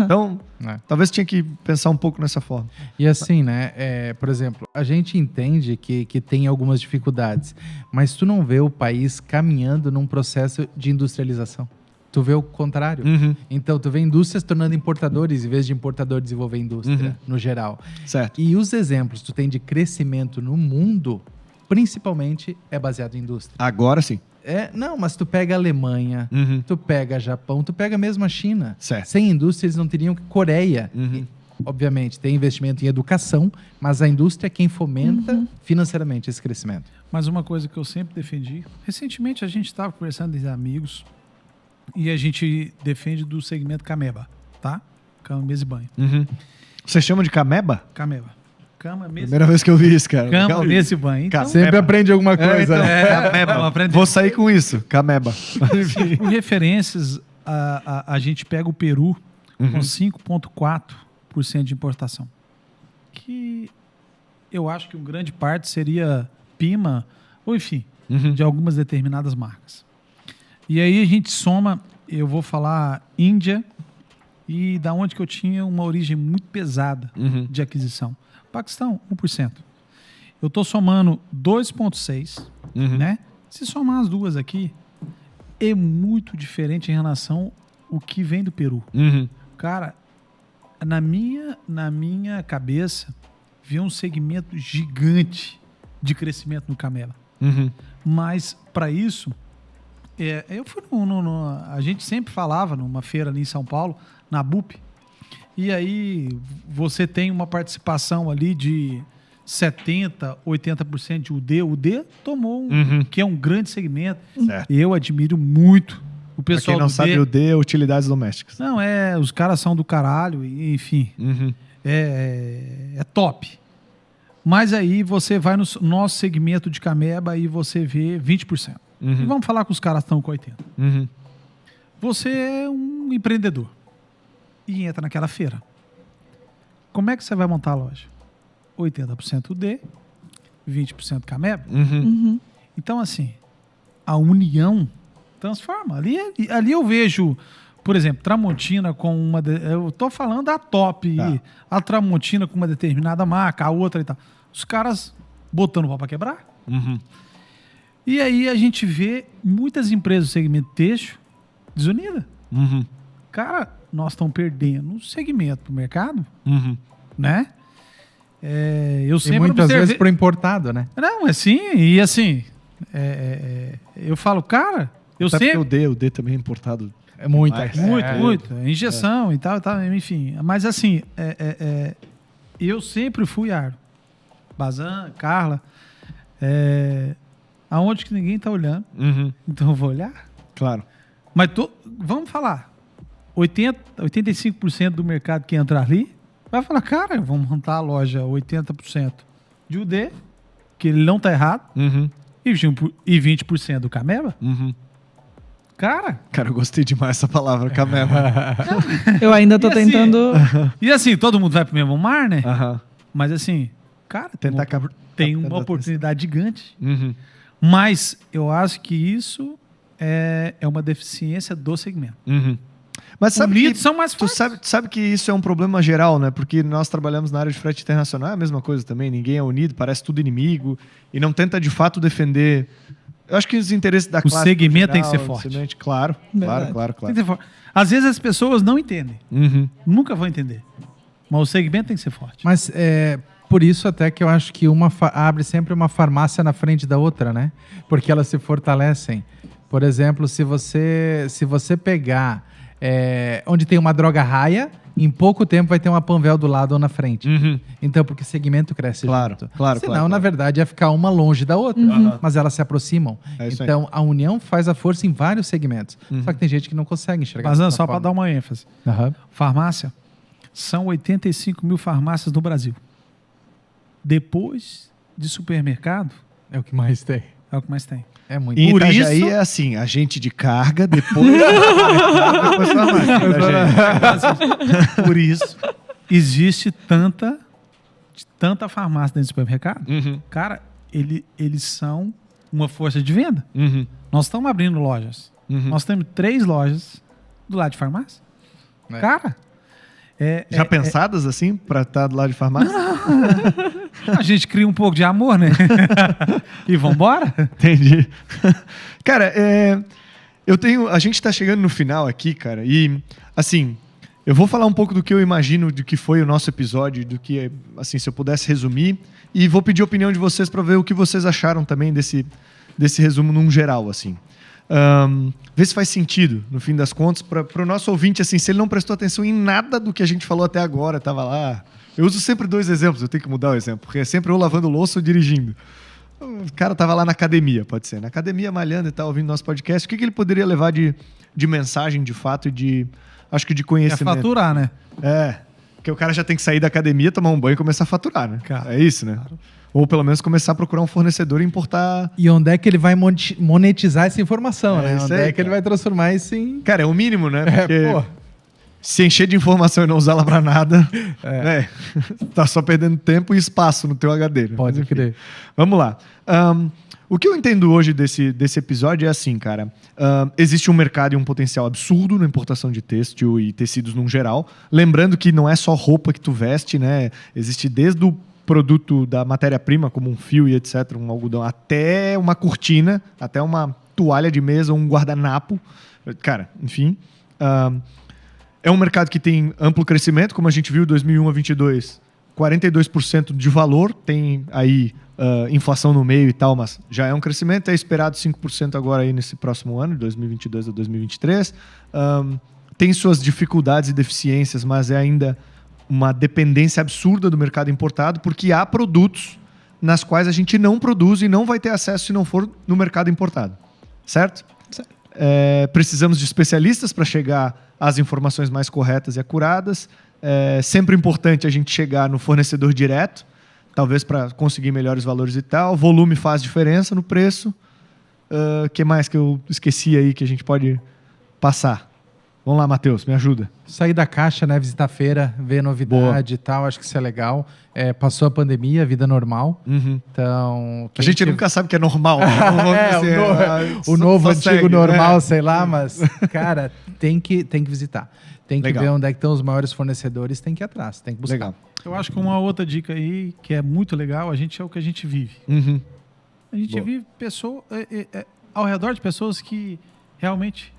Então, talvez tinha que pensar um pouco nessa forma. E assim, né? Por exemplo, a gente entende que tem algumas dificuldades, mas tu não vê o país caminhando num processo de industrialização. Tu vê o contrário. Então, tu vê indústrias tornando importadores em vez de importador desenvolver indústria, no geral. Certo. E os exemplos que tu tem de crescimento no mundo, principalmente, é baseado em indústria. Agora sim. Não, mas tu pega a Alemanha, tu pega Japão, tu pega mesmo a China. Certo. Sem indústria, eles não teriam Coreia. E, obviamente, tem investimento em educação, mas a indústria é quem fomenta financeiramente esse crescimento. Mas uma coisa que eu sempre defendi, recentemente a gente estava conversando entre amigos e a gente defende do segmento Cameba, tá? Cama, mesa e banho. Você chama de cameba? Cameba. Cama, mesa Primeira vez que eu vi isso, cara. Cama, mesa e banho. Então, Sempre aprende alguma coisa. Cameba. aprende. Vou sair com isso, cameba. Por referências, a gente pega o Peru com 5,4% de importação. Que eu acho que uma grande parte seria Pima, ou enfim, de algumas determinadas marcas. E aí a gente soma, eu vou falar Índia, e da onde que eu tinha uma origem muito pesada de aquisição. Paquistão, 1%. Eu estou somando 2,6%, né? Se somar as duas aqui, é muito diferente em relação ao que vem do Peru. Cara, na minha cabeça, vi um segmento gigante de crescimento no Camela. Mas, para isso, eu fui a gente sempre falava numa feira ali em São Paulo, na BUP, e aí você tem uma participação ali de 70%, 80% de UD. O UD tomou que é um grande segmento. Certo. E eu admiro muito o Pra pessoal quem não do sabe, UD. o D é utilidades domésticas. Não, os caras são do caralho, e, enfim. É top. Mas aí você vai no nosso segmento de Cameba e você vê 20%. E vamos falar que os caras estão com 80%. Você é um empreendedor e entra naquela feira. Como é que você vai montar a loja? 80% D, 20% Cameba. Então, assim, a união transforma. Ali eu vejo, por exemplo, Tramontina com uma... eu tô falando da top. Tá. A Tramontina com uma determinada marca, a outra e tal. Os caras botando o pau pra quebrar. E aí a gente vê muitas empresas do segmento têxtil desunidas. Cara, nós estamos perdendo o segmento pro mercado, né? Eu E sempre muitas observei... vezes pro importado, né? Não, e assim, eu falo, cara, eu Até sempre... porque o D também é importado. É muito. Mas- Muito. Injeção e tal, enfim. Mas assim, eu sempre fui árduo. Bazan, Carla, aonde que ninguém tá olhando, então eu vou olhar. Claro. Mas vamos falar, 85% do mercado que entrar ali, vai falar, cara, vamos montar a loja 80% de UD, que ele não tá errado, e 20% do Cameba. Cara, Eu gostei demais dessa palavra, cameba. Eu ainda tô E assim, tentando. e assim, todo mundo vai pro mesmo mar, né? Aham. Mas assim, cara, Tentar tem captar uma a oportunidade gigante. Mas eu acho que isso é uma deficiência do segmento. Mas sabe Unidos que, são mais tu fortes. sabe que isso é um problema geral, né? Porque nós trabalhamos na área de frete internacional, é a mesma coisa também. Ninguém é unido, parece tudo inimigo e não tenta de fato defender. Eu acho que os interesses da classe. segmento no tem que ser geral, forte. segmento, Claro. Tem que ser forte. Às vezes as pessoas não entendem. Nunca vão entender. Mas o segmento tem que ser forte. Mas por isso até que eu acho que uma abre sempre uma farmácia na frente da outra, né? Porque elas se fortalecem. Por exemplo, se você pegar onde tem uma droga raia, em pouco tempo vai ter uma Panvel do lado ou na frente. Uhum. Então, porque segmento cresce Claro, junto. claro, Senão, claro. na verdade, ia ficar uma longe da outra. Mas elas se aproximam. É isso aí. Então, a união faz a força em vários segmentos. Só que tem gente que não consegue enxergar. Mas dessa só para forma. dar uma ênfase. Aham. Farmácia, são 85 mil farmácias no Brasil. Depois de supermercado, É o que mais tem. é o que mais tem. É muito. Em Por Itajaí isso- é assim, agente de carga, depois... depois farmácia, tá, gente? Por isso, existe tanta farmácia dentro do supermercado. Uhum. Cara, eles são uma força de venda. Uhum. Nós estamos abrindo lojas. Uhum. Nós temos 3 lojas do lado de farmácia. É. Cara, Já pensadas assim, pra estar do lado de farmácia? a gente cria um pouco de amor, né? E vambora? Entendi. Cara, a gente tá chegando no final aqui, cara, e assim, eu vou falar um pouco do que eu imagino do que foi o nosso episódio, do que, assim, se eu pudesse resumir, e vou pedir a opinião de vocês para ver o que vocês acharam também desse resumo num geral, assim. Ver se faz sentido, no fim das contas, para o nosso ouvinte, assim, se ele não prestou atenção em nada do que a gente falou até agora, tava lá. Eu uso sempre 2 exemplos, eu tenho que mudar o exemplo, porque é sempre eu lavando louça ou dirigindo. O cara tava lá na academia, pode ser. Na academia, malhando e tal, ouvindo nosso podcast. O que ele poderia levar de mensagem, de fato, e acho que de É conhecimento? faturar, né? Porque o cara já tem que sair da academia, tomar um banho e começar a faturar, né? Cara, é isso, né? Ou pelo menos começar a procurar um fornecedor e importar... E onde é que ele vai monetizar essa informação, É né? isso Onde aí, é que ele cara. vai transformar isso em... Cara, é o mínimo, né? Porque pô. se encher de informação e não usar ela pra nada, né? Tá só perdendo tempo e espaço no teu HD. Né? Pode Mas, enfim. crer. Vamos lá. O que eu entendo hoje desse episódio é assim, cara. Existe um mercado e um potencial absurdo na importação de têxtil e tecidos num geral. Lembrando que não é só roupa que tu veste, né? Existe desde o produto da matéria-prima, como um fio e etc., um algodão, até uma cortina, até uma toalha de mesa, um guardanapo. Cara, enfim. É um mercado que tem amplo crescimento, como a gente viu, 2001 a 22, 42% de valor, tem aí inflação no meio e tal, mas já é um crescimento, é esperado 5% agora aí nesse próximo ano, de 2022 a 2023. Tem suas dificuldades e deficiências, mas é ainda uma dependência absurda do mercado importado, porque há produtos nas quais a gente não produz e não vai ter acesso se não for no mercado importado. Certo? Precisamos de especialistas para chegar às informações mais corretas e acuradas. É sempre importante a gente chegar no fornecedor direto, talvez para conseguir melhores valores e tal. Volume faz diferença no preço. O que mais que eu esqueci aí que a gente pode passar? Vamos lá, Matheus, me ajuda. Sair da caixa, né? Visitar a feira, ver novidade e tal. Acho que isso é legal. Passou a pandemia, vida normal. Então... A gente nunca sabe o que é normal. Né? O novo, antigo segue, normal, né? sei lá, mas, cara, tem que visitar. Tem que Legal. ver onde é que estão os maiores fornecedores, tem que ir atrás, tem que buscar. Legal. Eu acho que uma outra dica aí, que é muito legal, é o que a gente vive. A gente Boa. vive ao redor de pessoas que realmente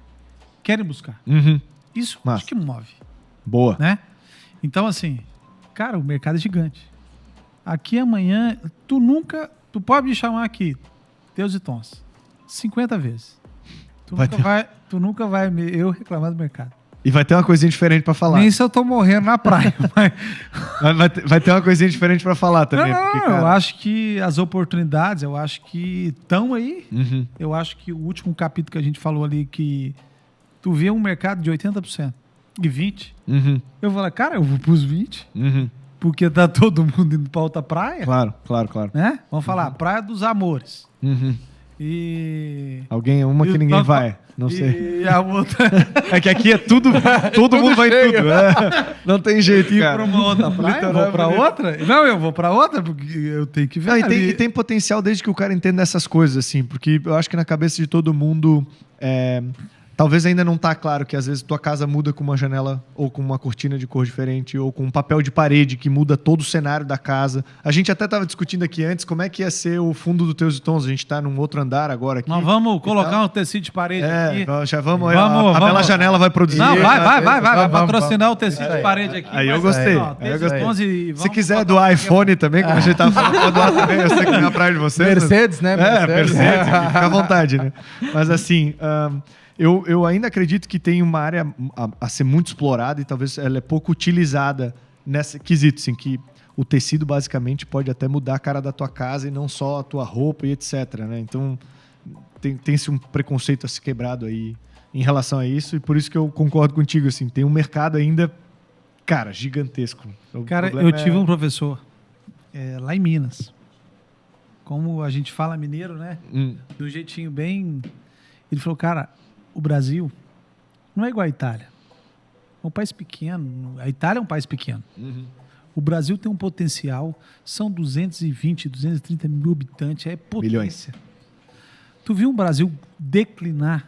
querem buscar. Isso Massa. acho que move, Boa. né? Então, assim, cara, o mercado é gigante. Aqui amanhã, tu pode me chamar aqui, Teus e Tons, 50 vezes. Tu nunca vai eu reclamar do mercado. E vai ter uma coisinha diferente pra falar. Nem se eu tô morrendo na praia, mas... Vai ter uma coisinha diferente pra falar também. Não, porque, eu cara, acho que as oportunidades, eu acho que estão aí. Uhum. Eu acho que o último capítulo que a gente falou ali, que tu vê um mercado de 80% e 20%, Uhum. eu falo, cara, eu vou pros 20%, Uhum. porque tá todo mundo indo pra outra praia, Claro. né? Vamos falar, Praia dos Amores. Uhum. E... Uma que e ninguém nós- vai. Não sei. E a outra... É que aqui é tudo. Todo mundo vai em tudo. Não tem jeito, ir cara. pra uma outra praia, eu vou pra outra? Não, eu vou pra outra, porque eu tenho que ver. Não, ali. e tem potencial desde que o cara entenda essas coisas, assim, porque eu acho que na cabeça de todo mundo. Talvez ainda não tá claro que às vezes tua casa muda com uma janela ou com uma cortina de cor diferente ou com um papel de parede que muda todo o cenário da casa. A gente até tava discutindo aqui antes como é que ia ser o fundo do Teus e Tons. A gente tá num outro andar agora aqui. Nós vamos colocar um tecido de parede aqui. Já vamos. Vamos, a Bela vamos. Janela vai produzir. Não, vai Vamos, patrocinar o tecido de parede aqui. Aí eu Mas, gostei. ó, Aí eu tecido gostei. 11 e Se vamos quiser botar doar iPhone também, como a gente tava falando, pode doar também. Eu sei que não é a praia de vocês. Mercedes, né? Mercedes, fica à vontade, né? Mas assim, Eu ainda acredito que tem uma área a ser muito explorada e talvez ela é pouco utilizada nesse quesito, assim, que o tecido basicamente pode até mudar a cara da tua casa e não só a tua roupa e etc, né? Então tem-se um preconceito a ser quebrado aí em relação a isso, e por isso que eu concordo contigo, assim, tem um mercado ainda, cara, gigantesco. Cara, eu tive um professor lá em Minas, como a gente fala mineiro, né? De um jeitinho bem... Ele falou, cara, o Brasil não é igual a Itália. É um país pequeno. A Itália é um país pequeno. O Brasil tem um potencial, são 220, 230 mil habitantes, é potência. Milhões. Tu viu um Brasil declinar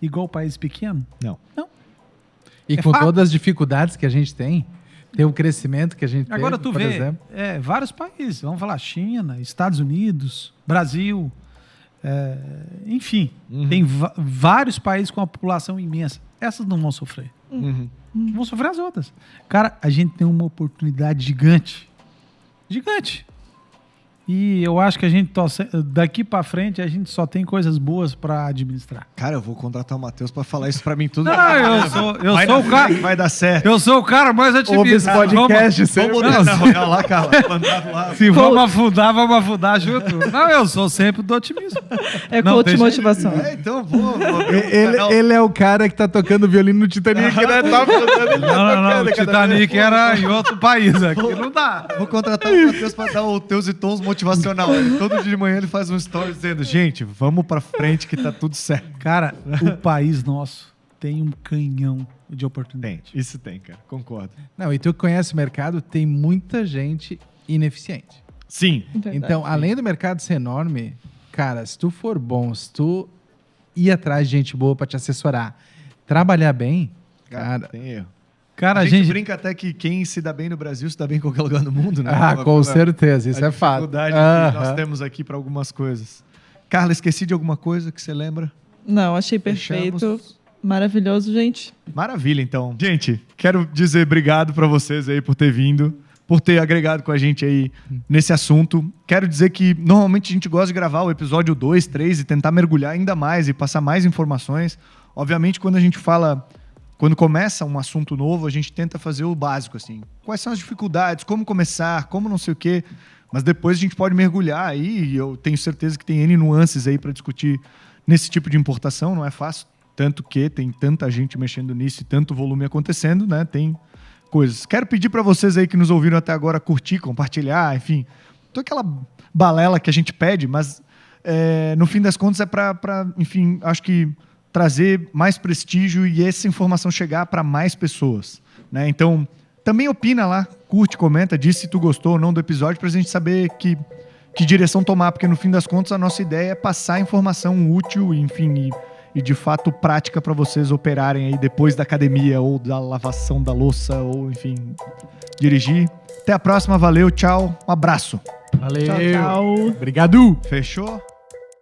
igual país pequeno? Não. E com todas as dificuldades que a gente tem o crescimento que a gente Agora teve, tu por vê exemplo. vários países, vamos falar China, Estados Unidos, Brasil, enfim, tem vários países com uma população imensa. Essas não vão sofrer. Vão sofrer as outras. Cara, a gente tem uma oportunidade gigante. Gigante. E eu acho que a gente daqui pra frente a gente só tem coisas boas pra administrar. Cara, eu vou contratar o Matheus pra falar isso pra mim tudo. Não, eu sou o cara. Vai dar certo. Eu sou o cara mais otimista. Ouve esse podcast, vamos botar na Royal lá, Carla. Mandado lá. Se vamos afundar junto. Não, eu sou sempre do otimismo. É coach motivação. Então vou Ele é o cara que tá tocando violino no Titanic, né? Não, o Titanic era em outro país. Aqui não dá. Vou contratar o Matheus pra dar o Teus e Tons motivacional. Todo dia de manhã ele faz um story dizendo, gente, vamos pra frente que tá tudo certo. Cara, o país nosso tem um canhão de oportunidade. Isso tem, cara. Concordo. Não, e tu que conhece o mercado, tem muita gente ineficiente. Sim. Verdade. Então, além do mercado ser enorme, cara, se tu for bom, se tu ir atrás de gente boa pra te assessorar, trabalhar bem, cara... Tem erro. Cara, A gente brinca até que quem se dá bem no Brasil se dá bem em qualquer lugar do mundo, né? com certeza, isso é fato. A dificuldade que nós temos aqui para algumas coisas. Carla, esqueci de alguma coisa que você lembra? Não, achei perfeito. Fechamos. Maravilhoso, gente. Maravilha, então. Gente, quero dizer obrigado para vocês aí por ter vindo, por ter agregado com a gente aí nesse assunto. Quero dizer que normalmente a gente gosta de gravar o episódio 2, 3 e tentar mergulhar ainda mais e passar mais informações. Obviamente, quando começa um assunto novo, a gente tenta fazer o básico, assim. Quais são as dificuldades, como começar, como não sei o quê. Mas depois a gente pode mergulhar aí, e eu tenho certeza que tem N nuances aí para discutir nesse tipo de importação, não é fácil. Tanto que tem tanta gente mexendo nisso e tanto volume acontecendo, né? Tem coisas. Quero pedir para vocês aí que nos ouviram até agora curtir, compartilhar, enfim. Toda aquela balela que a gente pede, mas no fim das contas é para, enfim, acho que trazer mais prestígio e essa informação chegar para mais pessoas, né? Então, também opina lá, curte, comenta, diz se tu gostou ou não do episódio, para a gente saber que direção tomar, porque no fim das contas a nossa ideia é passar informação útil, enfim, e de fato prática para vocês operarem aí depois da academia ou da lavação da louça ou, enfim, dirigir. Até a próxima, valeu, tchau, um abraço. Valeu. Tchau, tchau. Obrigado. Fechou?